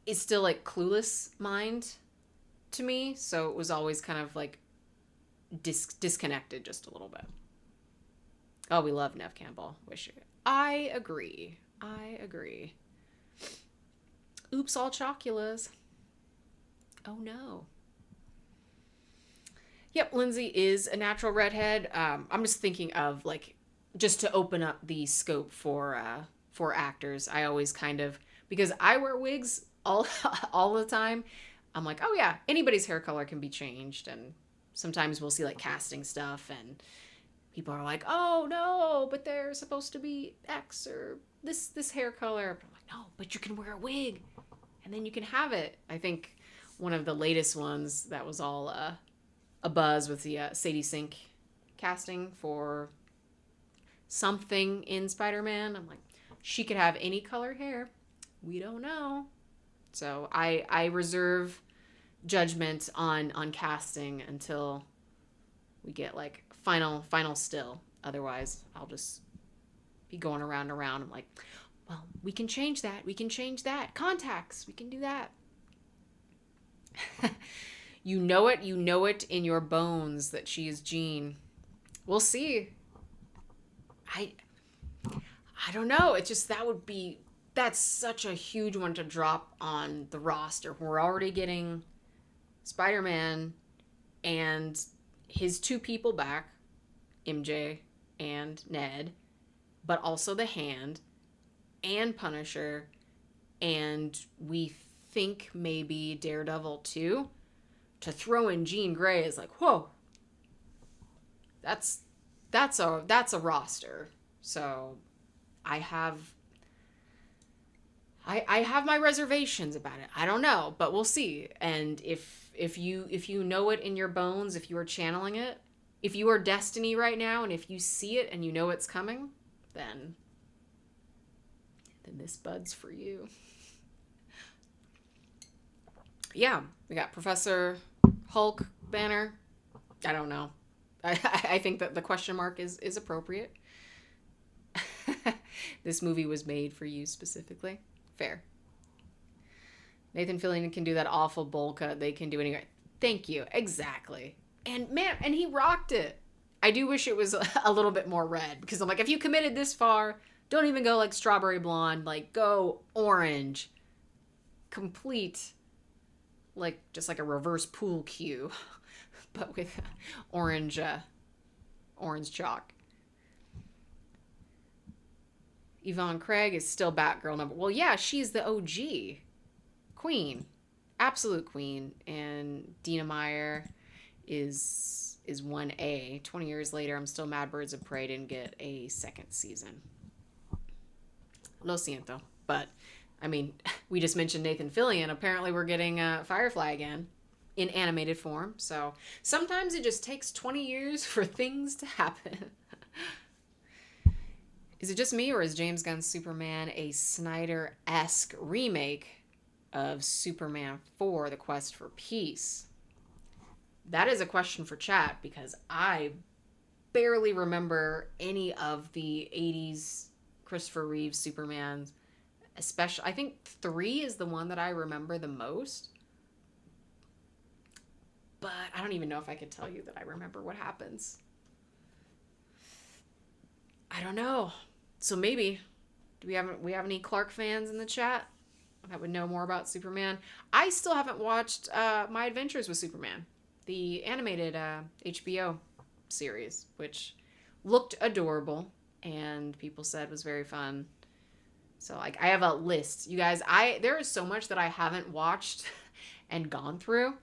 is still like clueless mind to me, so it was always kind of like disconnected just a little bit. Oh, we love Nev Campbell. Wish you. I agree. I agree. Oops, all choculas. Oh no. Yep, Lindsay is a natural redhead. I'm just thinking of like just to open up the scope for actors. I always kind of because I wear wigs all all the time. I'm like, oh yeah, anybody's hair color can be changed, and sometimes we'll see like casting stuff, and people are like, oh no, but they're supposed to be X or this hair color. But I'm like, no, but you can wear a wig, and then you can have it. I think one of the latest ones that was all a buzz with the Sadie Sink casting for something in Spider-Man. I'm like, she could have any color hair. We don't know. So I reserve judgment on casting until we get like final still. Otherwise, I'll just be going around and around. I'm like, well, we can change that. We can change that. Contacts. We can do that. You know it. You know it in your bones that she is Jean. We'll see. I I don't know. It's just that's such a huge one to drop on the roster. We're already getting Spider-Man and his two people back, MJ and Ned, but also the Hand and Punisher, and we think maybe Daredevil too. To throw in Jean Grey is like, whoa, that's a roster. So I have my reservations about it. I don't know, but we'll see. And if you know it in your bones, if you are channeling it, if you are Destiny right now, and if you see it and you know it's coming, then this bud's for you. Yeah, we got Professor Hulk Banner. I don't know. I think that the question mark is appropriate. This movie was made for you specifically. Fair. Nathan Fillion can do that awful bowl cut. They can do anything. Thank you. Exactly. And man, and he rocked it. I do wish it was a little bit more red, because I'm like, if you committed this far, don't even go like strawberry blonde, like go orange. Complete, like just like a reverse pool cue, but with orange chalk. Yvonne Craig is still Batgirl number. Well, yeah, she's the OG queen, absolute queen, and Dina Meyer is 1A. 20 years later, I'm still mad Birds of Prey didn't get a second season. Lo siento, but I mean, we just mentioned Nathan Fillion. Apparently, we're getting Firefly again in animated form. So sometimes it just takes 20 years for things to happen. Is it just me, or is James Gunn's Superman a Snyder-esque remake of Superman 4, The Quest for Peace? That is a question for chat, because I barely remember any of the 80s Christopher Reeve Supermans. Especially, I think 3 is the one that I remember the most. But I don't even know if I could tell you that I remember what happens. I don't know. So maybe, do we have any Clark fans in the chat that would know more about Superman? I still haven't watched My Adventures with Superman, the animated HBO series, which looked adorable and people said was very fun. So like, I have a list, you guys. There is so much that I haven't watched and gone through.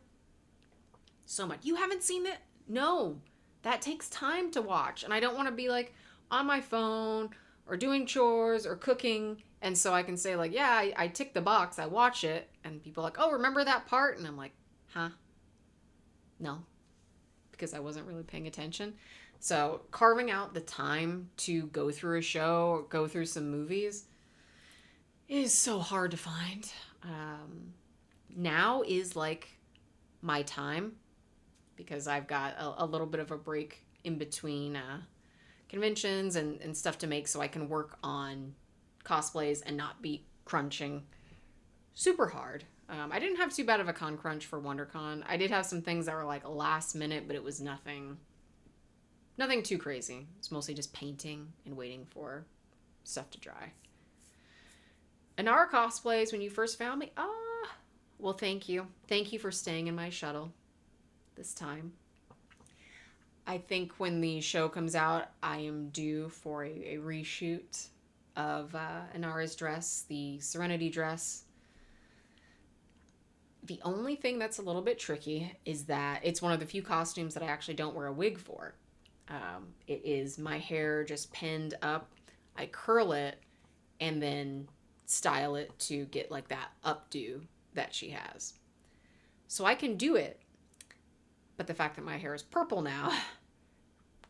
So much. You haven't seen it? No, that takes time to watch, and I don't want to be like on my phone or doing chores or cooking, and so I can say like, yeah, I tick the box, I watch it, and people are like, oh, remember that part? And I'm like, huh? No, because I wasn't really paying attention. So carving out the time to go through a show or go through some movies is so hard to find. Now is like my time, because I've got a little bit of a break in between conventions and stuff to make, so I can work on cosplays and not be crunching super hard. I didn't have too bad of a con crunch for WonderCon. I did have some things that were like last minute, but it was nothing too crazy. It's mostly just painting and waiting for stuff to dry. Anara cosplays when you first found me. Well, thank you. Thank you for staying in my shuttle this time. I think when the show comes out, I am due for a reshoot of Anara's dress, the Serenity dress. The only thing that's a little bit tricky is that it's one of the few costumes that I actually don't wear a wig for. It is my hair just pinned up. I curl it and then style it to get like that updo that she has. So I can do it, but the fact that my hair is purple now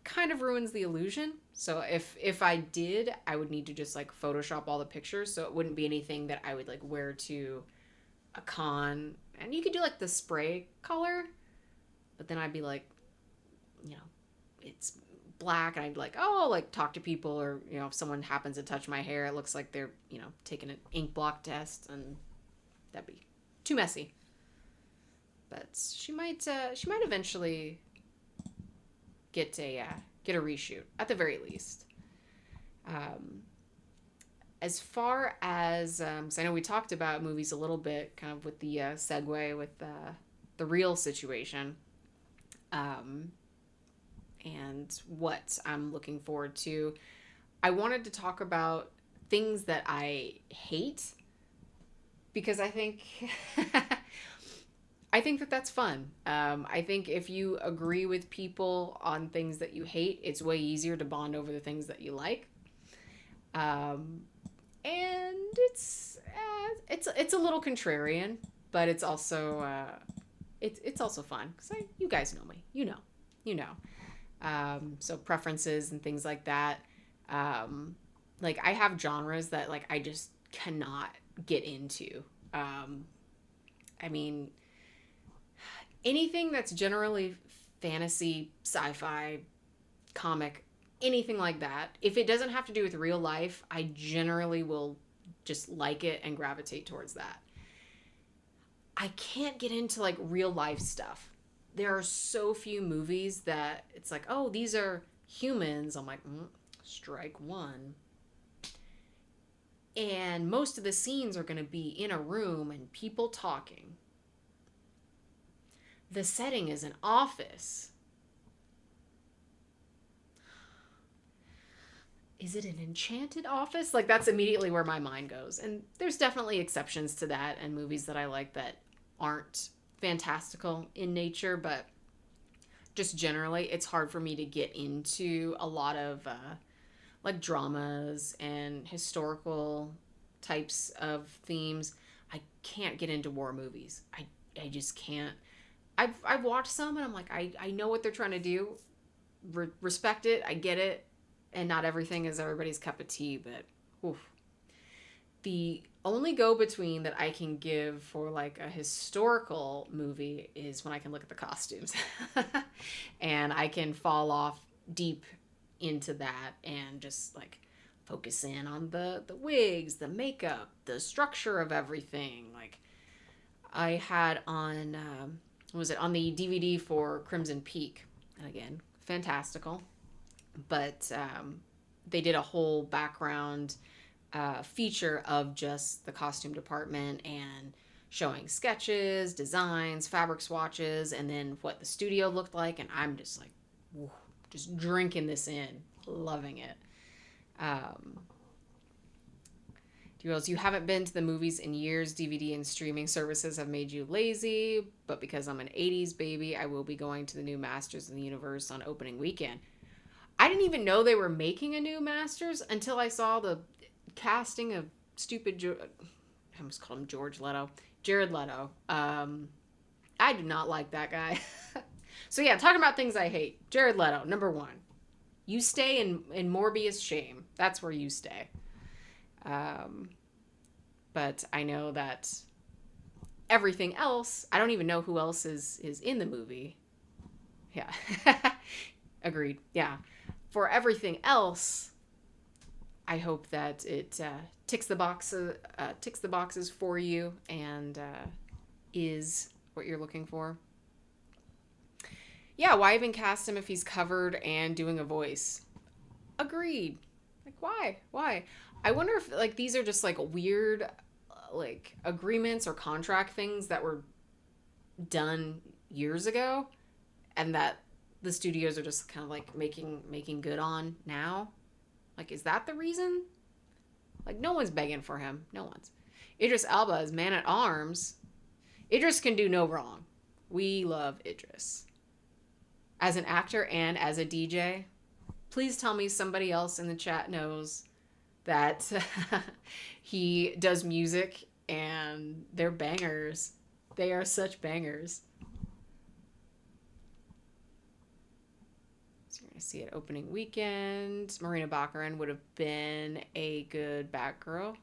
kind of ruins the illusion. So if I did, I would need to just like Photoshop all the pictures, so it wouldn't be anything that I would like wear to a con. And you could do like the spray color, but then I'd be like, you know, it's black, and I'd like, oh, like talk to people, or you know, if someone happens to touch my hair, it looks like they're, you know, taking an ink block test, and that'd be too messy. But she might eventually get a reshoot at the very least. As far as so I know we talked about movies a little bit, kind of with the segue with the real situation. and what I'm looking forward to. I wanted to talk about things that I hate because I think I think that that's fun. I think if you agree with people on things that you hate, it's way easier to bond over the things that you like. Um, and it's a little contrarian, but it's also fun because you guys know me, you know. So preferences and things like that. Like I have genres that like I just cannot get into. Um, I mean, anything that's generally fantasy, sci-fi, comic, anything like that. If it doesn't have to do with real life, I generally will just like it and gravitate towards that. I can't get into like real life stuff. There are so few movies that it's like, oh, these are humans. I'm like, strike one. And most of the scenes are going to be in a room and people talking. The setting is an office. Is it an enchanted office? Like, that's immediately where my mind goes. And there's definitely exceptions to that and movies that I like that aren't fantastical in nature, but just generally, it's hard for me to get into a lot of like dramas and historical types of themes. I can't get into war movies. I just can't. I've watched some and I'm like, I know what they're trying to do. Respect it. I get it. And not everything is everybody's cup of tea, but oof. The only go between that I can give for like a historical movie is when I can look at the costumes and I can fall off deep into that and just like focus in on the wigs, the makeup, the structure of everything. Like I had on, what was it, on the DVD for Crimson Peak. And again, fantastical. But they did a whole background feature of just the costume department and showing sketches, designs, fabric swatches, and then what the studio looked like. And I'm just like, whew, just drinking this in, loving it. You haven't been to the movies in years. DVD and streaming services have made you lazy, but because I'm an 80s baby, I will be going to the new Masters of the Universe on opening weekend. I didn't even know they were making a new Masters until I saw the casting of I almost called him George Leto. Jared Leto. I do not like that guy. So yeah, talking about things I hate. Jared Leto, number one. You stay in Morbius shame. That's where you stay. But I know that everything else, I don't even know who else is in the movie. Yeah. Agreed. Yeah. For everything else, I hope that it ticks the boxes for you and is what you're looking for. Yeah, why even cast him if he's covered and doing a voice? Agreed. Like, why? Why? I wonder if like these are just like weird like agreements or contract things that were done years ago and that the studios are just kind of like making good on now. Like, is that the reason? Like, no one's begging for him. No one's. Idris Elba is man at arms. Idris can do no wrong. We love Idris. As an actor and as a DJ, please tell me somebody else in the chat knows that he does music and they're bangers. They are such bangers. So you're going to see it opening weekend. Marina Baccarin would have been a good Batgirl.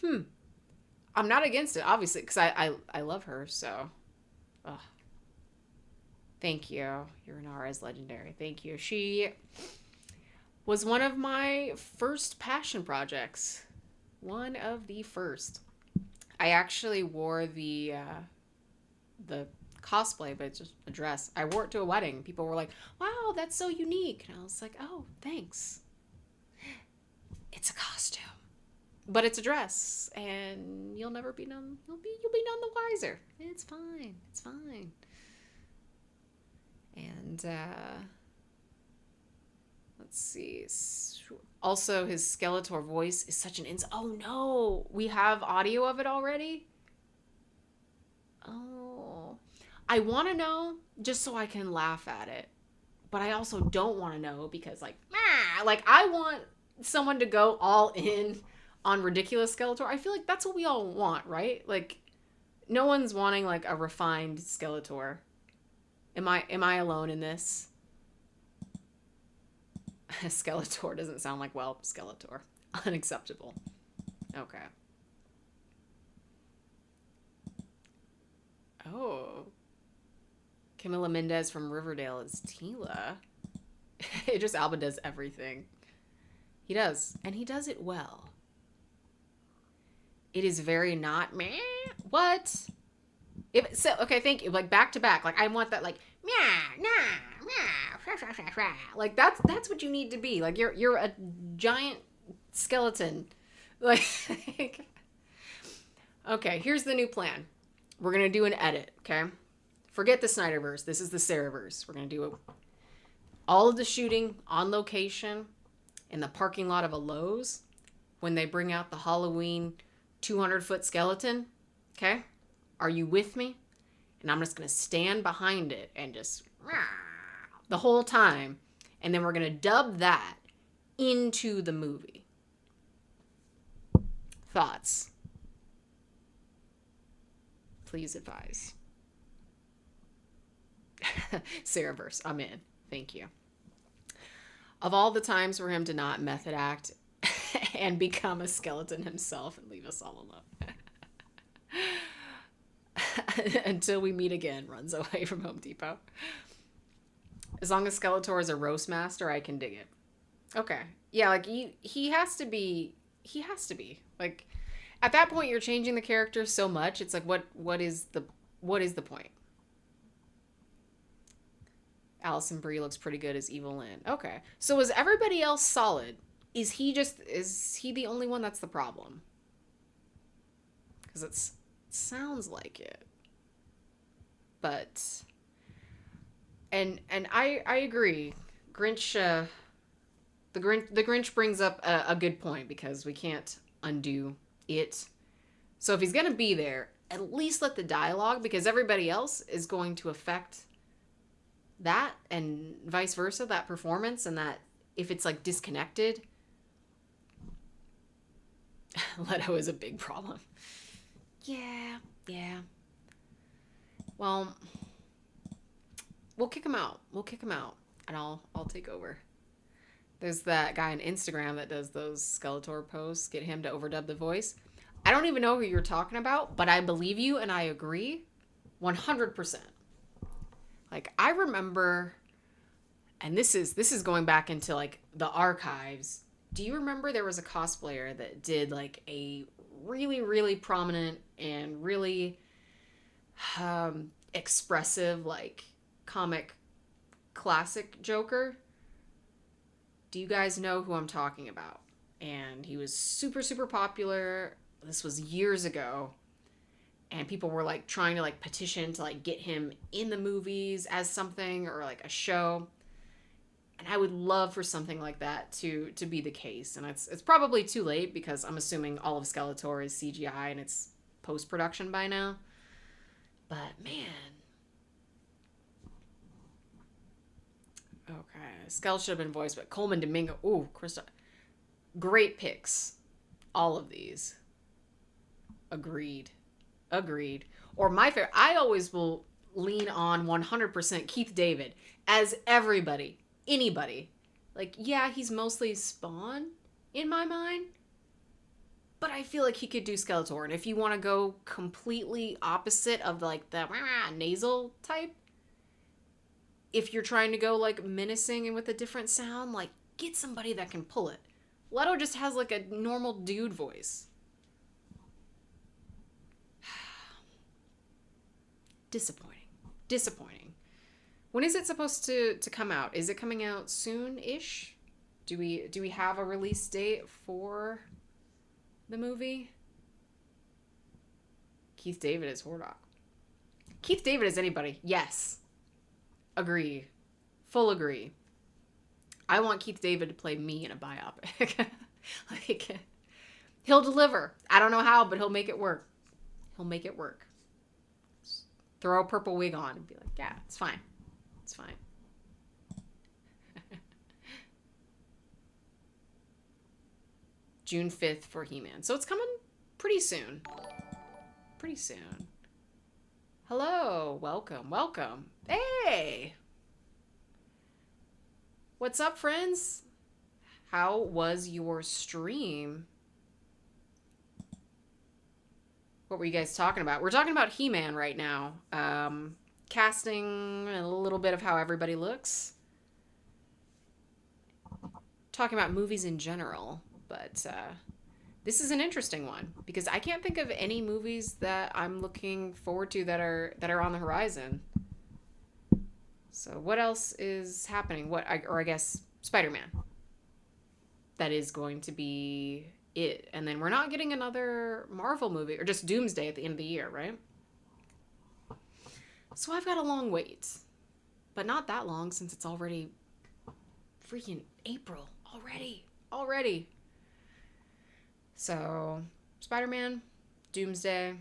I'm not against it, obviously, because I love her, so. Ugh. Thank you. Your Nara is legendary. Thank you. She was one of my first passion projects. One of the first. I actually wore the cosplay, but it's just a dress. I wore it to a wedding. People were like, wow, that's so unique. And I was like, oh, thanks. It's a costume. But it's a dress. And you'll never be none, you'll be none the wiser. It's fine. It's fine. And Let's see. Also, his Skeletor voice is such an oh no, we have audio of it already? Oh. I want to know just so I can laugh at it. But I also don't want to know because like I want someone to go all in on ridiculous Skeletor. I feel like that's what we all want, right? Like no one's wanting like a refined Skeletor. Am I alone in this? Skeletor doesn't sound like, well, Skeletor. Unacceptable. Okay. Oh. Camila Mendez from Riverdale is Tila. Idris Alba does everything. He does. And he does it well. It is very not meh. What? If so, okay, thank you. Like back to back. Like I want that like meow, nah, meow, like that's what you need to be. Like you're a giant skeleton. Like okay, here's the new plan. We're gonna do an edit, okay? Forget the Snyderverse. This is the Sarahverse. We're gonna do all of the shooting on location in the parking lot of a Lowe's when they bring out the Halloween 200-foot skeleton. Okay? Are you with me? And I'm just going to stand behind it and just the whole time. And then we're going to dub that into the movie. Thoughts? Please advise. Sarahverse, I'm in. Thank you. Of all the times for him to not method act and become a skeleton himself and leave us all alone. Until we meet again, runs away from Home Depot. As long as Skeletor is a roast master, I can dig it. Okay. Yeah, like he has to be like at that point you're changing the character so much, it's like what is the point? Allison Brie looks pretty good as Evil Lynn. Okay. So is everybody else solid? Is he the only one that's the problem? Because it sounds like it. But and I agree. Grinch the Grinch brings up a good point because we can't undo it. So if he's going to be there, at least let the dialogue, because everybody else is going to affect that and vice versa, that performance, and that if it's like disconnected, Leto is a big problem. Yeah. Well, we'll kick him out, and I'll take over. There's that guy on Instagram that does those Skeletor posts, get him to overdub the voice. I don't even know who you're talking about, but I believe you and I agree 100%. Like, I remember, and this is going back into, like, the archives. Do you remember there was a cosplayer that did, like, a really, really prominent and really expressive, like, comic classic Joker? Do you guys know who I'm talking about? And he was super, super popular. This was years ago. And people were like trying to like petition to like get him in the movies as something or like a show. And I would love for something like that to be the case. And it's probably too late because I'm assuming all of Skeletor is CGI and it's post-production by now. But man. Okay. Skell should have been voiced, but Coleman Domingo. Ooh, Krista. Great picks. All of these. Agreed. Or my favorite, I always will lean on 100% Keith David as anybody. Like, yeah, he's mostly Spawn in my mind, but I feel like he could do Skeletor. And if you want to go completely opposite of like the nasal type, if you're trying to go like menacing and with a different sound, like get somebody that can pull it. Leto just has like a normal dude voice. Disappointing. When is it supposed to come out? Is it coming out soon-ish? Do we have a release date for the movie? Keith David is Hordak. Keith David is anybody. Yes. Agree. Full agree. I want Keith David to play me in a biopic. Like, he'll deliver. I don't know how, but he'll make it work. He'll make it work. Just throw a purple wig on and be like, yeah, it's fine. It's fine. June 5th for He-Man. So it's coming pretty soon. Pretty soon. Hello. Welcome. Welcome. Hey. What's up, friends? How was your stream? What were you guys talking about? We're talking about He-Man right now. Casting, a little bit of how everybody looks. Talking about movies in general. But this is an interesting one because I can't think of any movies that I'm looking forward to that are on the horizon. So what else is happening? I guess Spider-Man. That is going to be it. And then we're not getting another Marvel movie or just Doomsday at the end of the year, right? So I've got a long wait. But not that long since it's already freaking April. Already. So, Spider-Man, Doomsday,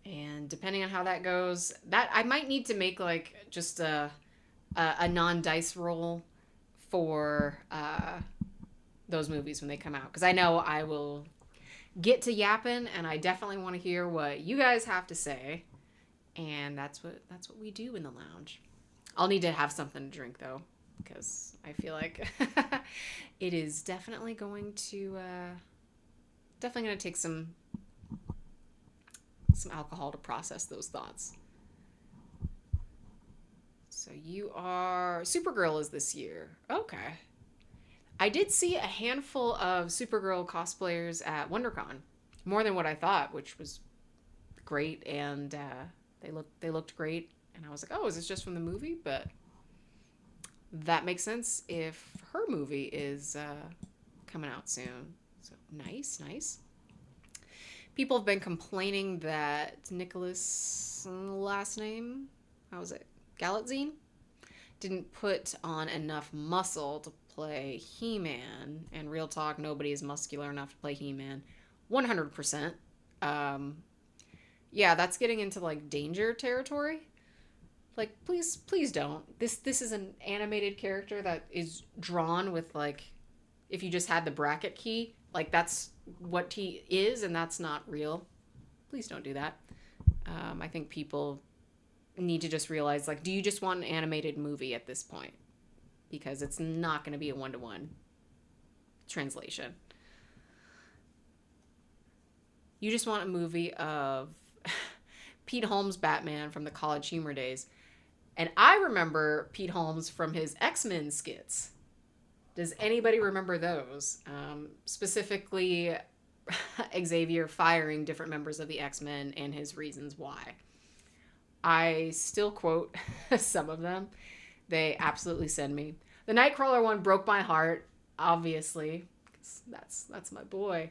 and depending on how that goes, that I might need to make like just a non-dice roll for those movies when they come out, because I know I will get to yapping, and I definitely want to hear what you guys have to say, and that's what we do in the lounge. I'll need to have something to drink though, because I feel like it is definitely going to take some alcohol to process those thoughts. So Supergirl is this year. Okay. I did see a handful of Supergirl cosplayers at WonderCon, more than what I thought, which was great, and they looked great, and I was like, oh, is this just from the movie? But that makes sense if her movie is coming out soon. So nice. People have been complaining that Nicholas, last name, how was it? Galitzine? Didn't put on enough muscle to play He-Man. And real talk, nobody is muscular enough to play He-Man. 100%. Yeah, that's getting into like danger territory. Like, please don't. This is an animated character that is drawn with, like, if you just had the bracket key, like, that's what he is, and that's not real. Please don't do that. I think people need to just realize, like, do you just want an animated movie at this point? Because it's not going to be a one-to-one translation. You just want a movie of Pete Holmes' Batman from the College Humor days. And I remember Pete Holmes from his X-Men skits. Does anybody remember those? Specifically, Xavier firing different members of the X-Men and his reasons why. I still quote some of them. They absolutely send me. The Nightcrawler one broke my heart, obviously. That's my boy.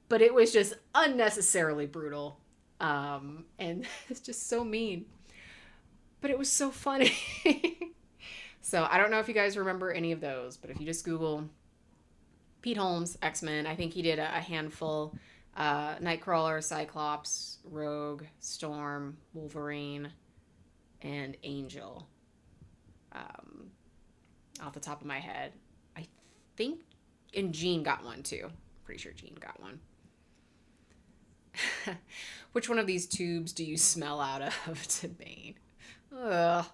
But it was just unnecessarily brutal. And it's just so mean. But it was so funny. So I don't know if you guys remember any of those, but if you just Google Pete Holmes, X-Men, I think he did a handful. Nightcrawler, Cyclops, Rogue, Storm, Wolverine, and Angel. Off the top of my head. I think, and Jean got one too. Pretty sure Jean got one. Which one of these tubes do you smell out of? To Bane. Ugh.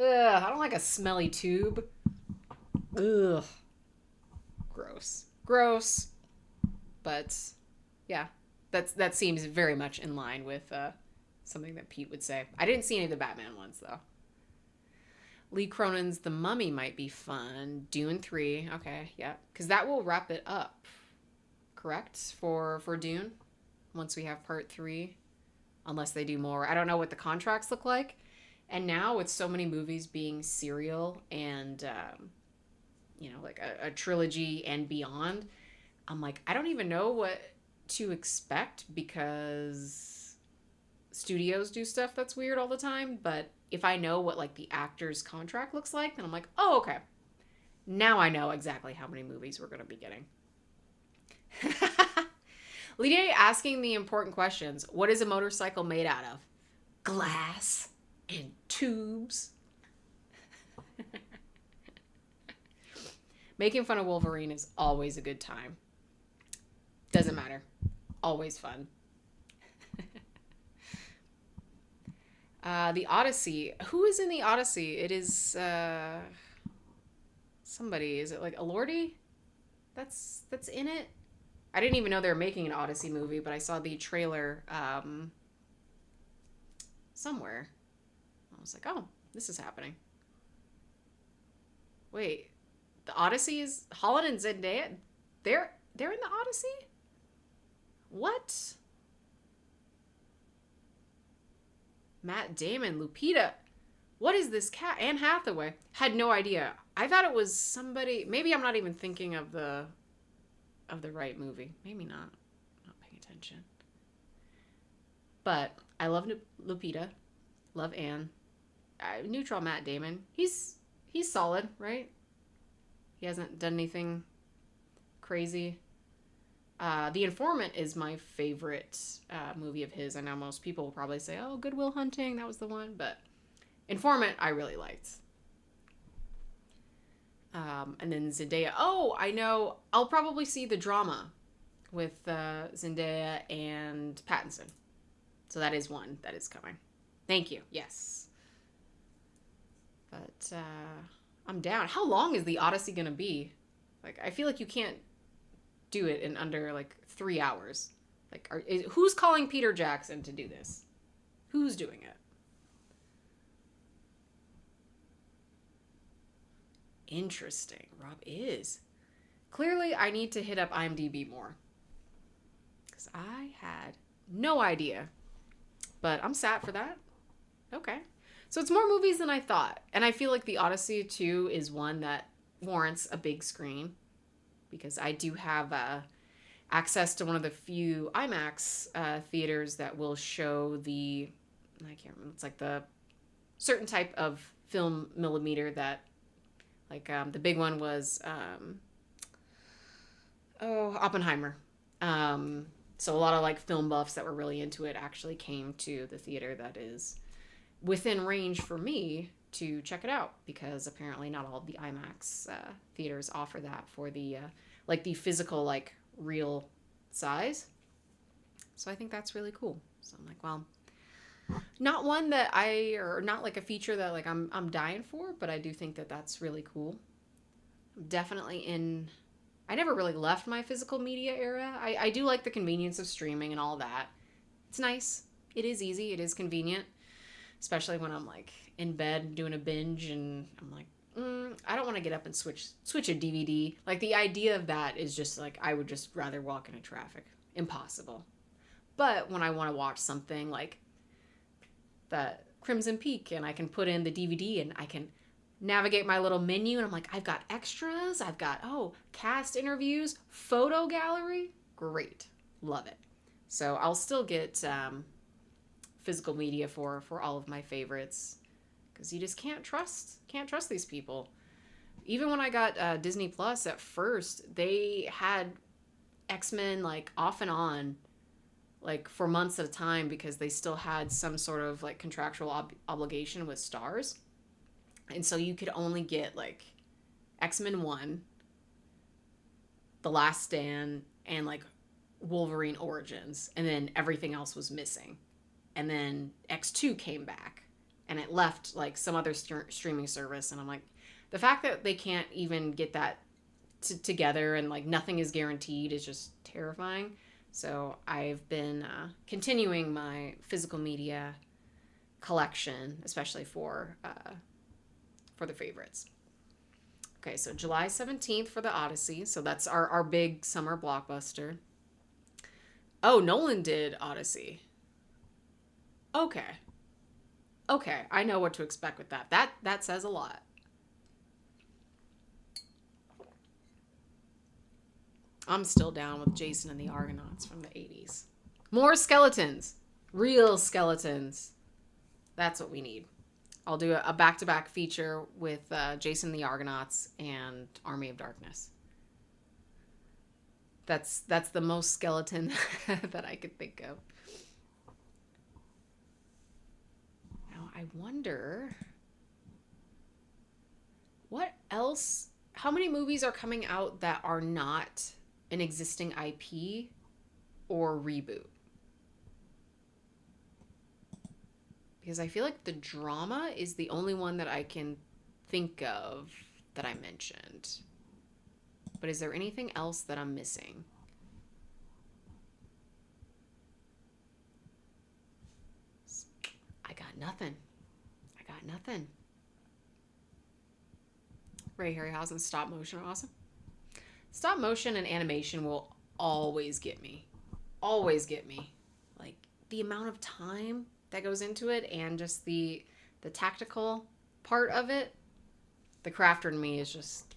I don't like a smelly tube. Ugh. Gross. But yeah, that seems very much in line with something that Pete would say. I didn't see any of the Batman ones though. Lee Cronin's The Mummy might be fun. Dune 3. Okay, yeah. Because that will wrap it up. Correct? For Dune? Once we have part 3. Unless they do more. I don't know what the contracts look like. And now with so many movies being serial and, like a trilogy and beyond, I'm like, I don't even know what to expect because studios do stuff that's weird all the time. But if I know what like the actor's contract looks like, then I'm like, oh, okay. Now I know exactly how many movies we're going to be getting. Lydia asking the important questions. What is a motorcycle made out of? Glass and tubes. Making fun of Wolverine is always a good time. Doesn't matter. Always fun. The Odyssey. Who is in the Odyssey? It is somebody. Is it like Elordi? That's in it. I didn't even know they were making an Odyssey movie, but I saw the trailer somewhere. I was like, oh, this is happening. Wait, the Odyssey is Holland and Zendaya. They're in the Odyssey. What? Matt Damon, Lupita. What is this cat? Anne Hathaway. Had no idea. I thought it was somebody. Maybe I'm not even thinking of the right movie. Maybe not. Not paying attention. But I love Lupita. Love Anne. Neutral Matt Damon. He's solid, right? He hasn't done anything crazy. The Informant is my favorite movie of his. I know most people will probably say, oh, Good Will Hunting, that was the one. But Informant, I really liked. And then Zendaya. Oh, I know. I'll probably see the drama with Zendaya and Pattinson. So that is one that is coming. Thank you. Yes. But I'm down. How long is the Odyssey going to be? Like, I feel like you can't do it in under like 3 hours. Like, who's calling Peter Jackson to do this? Who's doing it? Interesting. Rob is. Clearly, I need to hit up IMDb more. Because I had no idea. But I'm sad for that. Okay. So it's more movies than I thought. And I feel like The Odyssey 2 is one that warrants a big screen. Because I do have access to one of the few IMAX theaters that will show the, I can't remember, it's like the certain type of film millimeter that, like the big one was, Oppenheimer. So a lot of like film buffs that were really into it actually came to the theater that is within range for me to check it out, because apparently not all of the IMAX theaters offer that for the like the physical, like real size. So I think that's really cool. So I'm like, well, not one that or not like a feature that like I'm dying for, but I do think that that's really cool. I'm definitely in. I never really left my physical media era. I do like the convenience of streaming and all that. It's nice. It is easy. It is convenient. Especially when I'm like in bed doing a binge and I'm like, I don't want to get up and switch a DVD. Like the idea of that is just like, I would just rather walk into traffic. Impossible. But when I want to watch something like that Crimson Peak and I can put in the DVD and I can navigate my little menu and I'm like, I've got extras. I've got, cast interviews, photo gallery. Great. Love it. So I'll still get physical media for all of my favorites, because you just can't trust these people. Even when I got Disney Plus at first, they had X-Men like off and on like for months at a time, because they still had some sort of like contractual obligation with Stars, and so you could only get like X-Men 1, The Last Stand, and like Wolverine Origins, and then everything else was missing. And then X2 came back, and it left like some other streaming service. And I'm like, the fact that they can't even get that together and like nothing is guaranteed is just terrifying. So I've been continuing my physical media collection, especially for the favorites. Okay, so July 17th for the Odyssey. So that's our big summer blockbuster. Oh, Nolan did Odyssey. Okay, I know what to expect with that. That says a lot. I'm still down with Jason and the Argonauts from the 80s. More skeletons. Real skeletons. That's what we need. I'll do a back-to-back feature with Jason the Argonauts and Army of Darkness. That's the most skeleton that I could think of. Now I wonder what else. How many movies are coming out that are not an existing IP or reboot? Because I feel like the drama is the only one that I can think of that I mentioned. But is there anything else that I'm missing? I got nothing. Ray Harryhausen's stop motion are awesome. Stop motion and animation will always get me. Always get me. Like, the amount of time that goes into it and just the tactical part of it, the crafter in me is just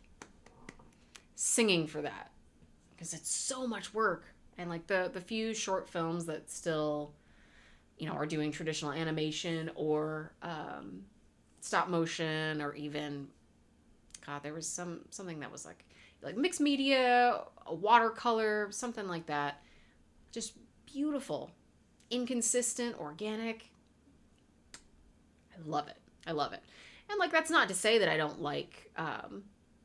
singing for that, because it's so much work. And like the few short films that still, you know, are doing traditional animation or stop motion, or even, God, there was something that was like mixed media, a watercolor, something like that. Just beautiful, inconsistent, organic. I love it. And like, that's not to say that I don't like,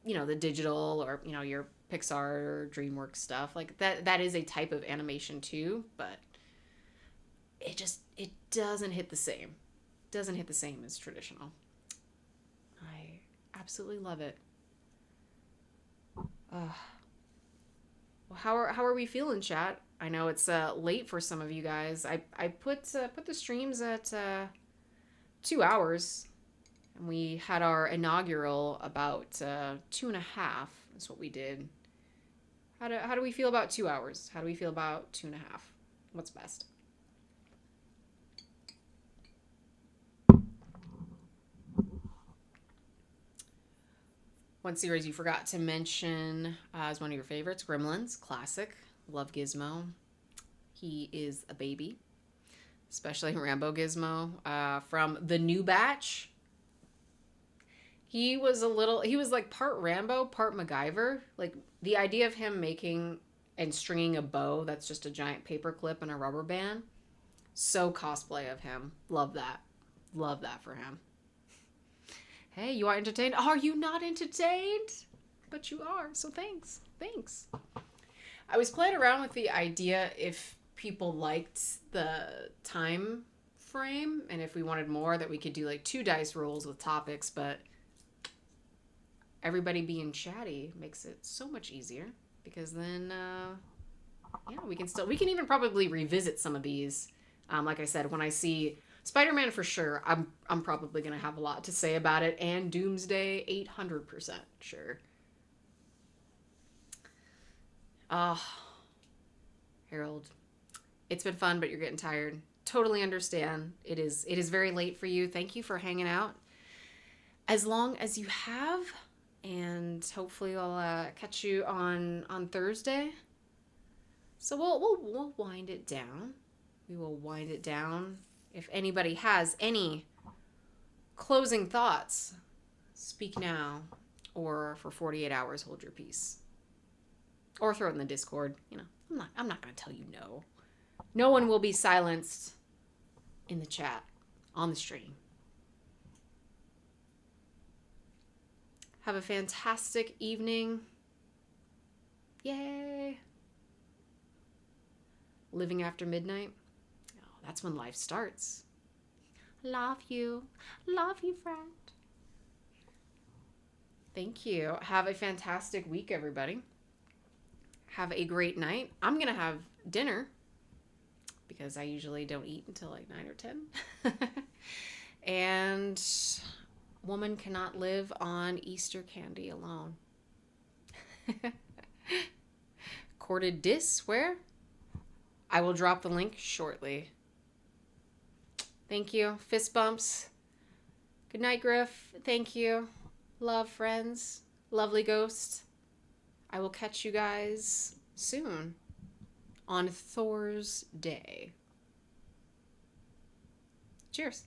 you know, the digital or, you know, your Pixar or DreamWorks stuff. Like that is a type of animation too, but it doesn't hit the same. Doesn't hit the same as traditional. I absolutely love it. Well, how are we feeling, chat? I know it's late for some of you guys. I put the streams at 2 hours, and we had our inaugural about 2.5. That's what we did. How do we feel about 2 hours? How do we feel about 2.5? What's best? One series you forgot to mention as one of your favorites, Gremlins, classic. Love Gizmo. He is a baby, especially Rambo Gizmo. From the new batch, he was like part Rambo, part MacGyver. Like, the idea of him making and stringing a bow that's just a giant paper clip and a rubber band. So cosplay of him. Love that. Love that for him. Hey, you are entertained? Are you not entertained? But you are, so thanks. I was playing around with the idea if people liked the time frame, and if we wanted more, that we could do like 2 dice rolls with topics, but everybody being chatty makes it so much easier, because then yeah, we can even probably revisit some of these. Like I said, when I see Spider-Man, for sure, I'm probably gonna have a lot to say about it, and Doomsday, 800% sure. Harold, it's been fun, but you're getting tired. Totally understand. It is very late for you. Thank you for hanging out as long as you have, and hopefully I'll catch you on Thursday. So we'll wind it down. We will wind it down. If anybody has any closing thoughts, speak now, or for 48 hours, hold your peace. Or throw it in the Discord. You know, I'm not going to tell you no. No one will be silenced in the chat, on the stream. Have a fantastic evening. Yay. Living after midnight. That's when life starts. Love you. Love you, friend. Thank you. Have a fantastic week, everybody. Have a great night. I'm going to have dinner, because I usually don't eat until like 9 or 10. And woman cannot live on Easter candy alone. Corded dis, where? I will drop the link shortly. Thank you. Fist bumps. Good night, Griff. Thank you. Love, friends. Lovely ghost. I will catch you guys soon on Thor's Day. Cheers.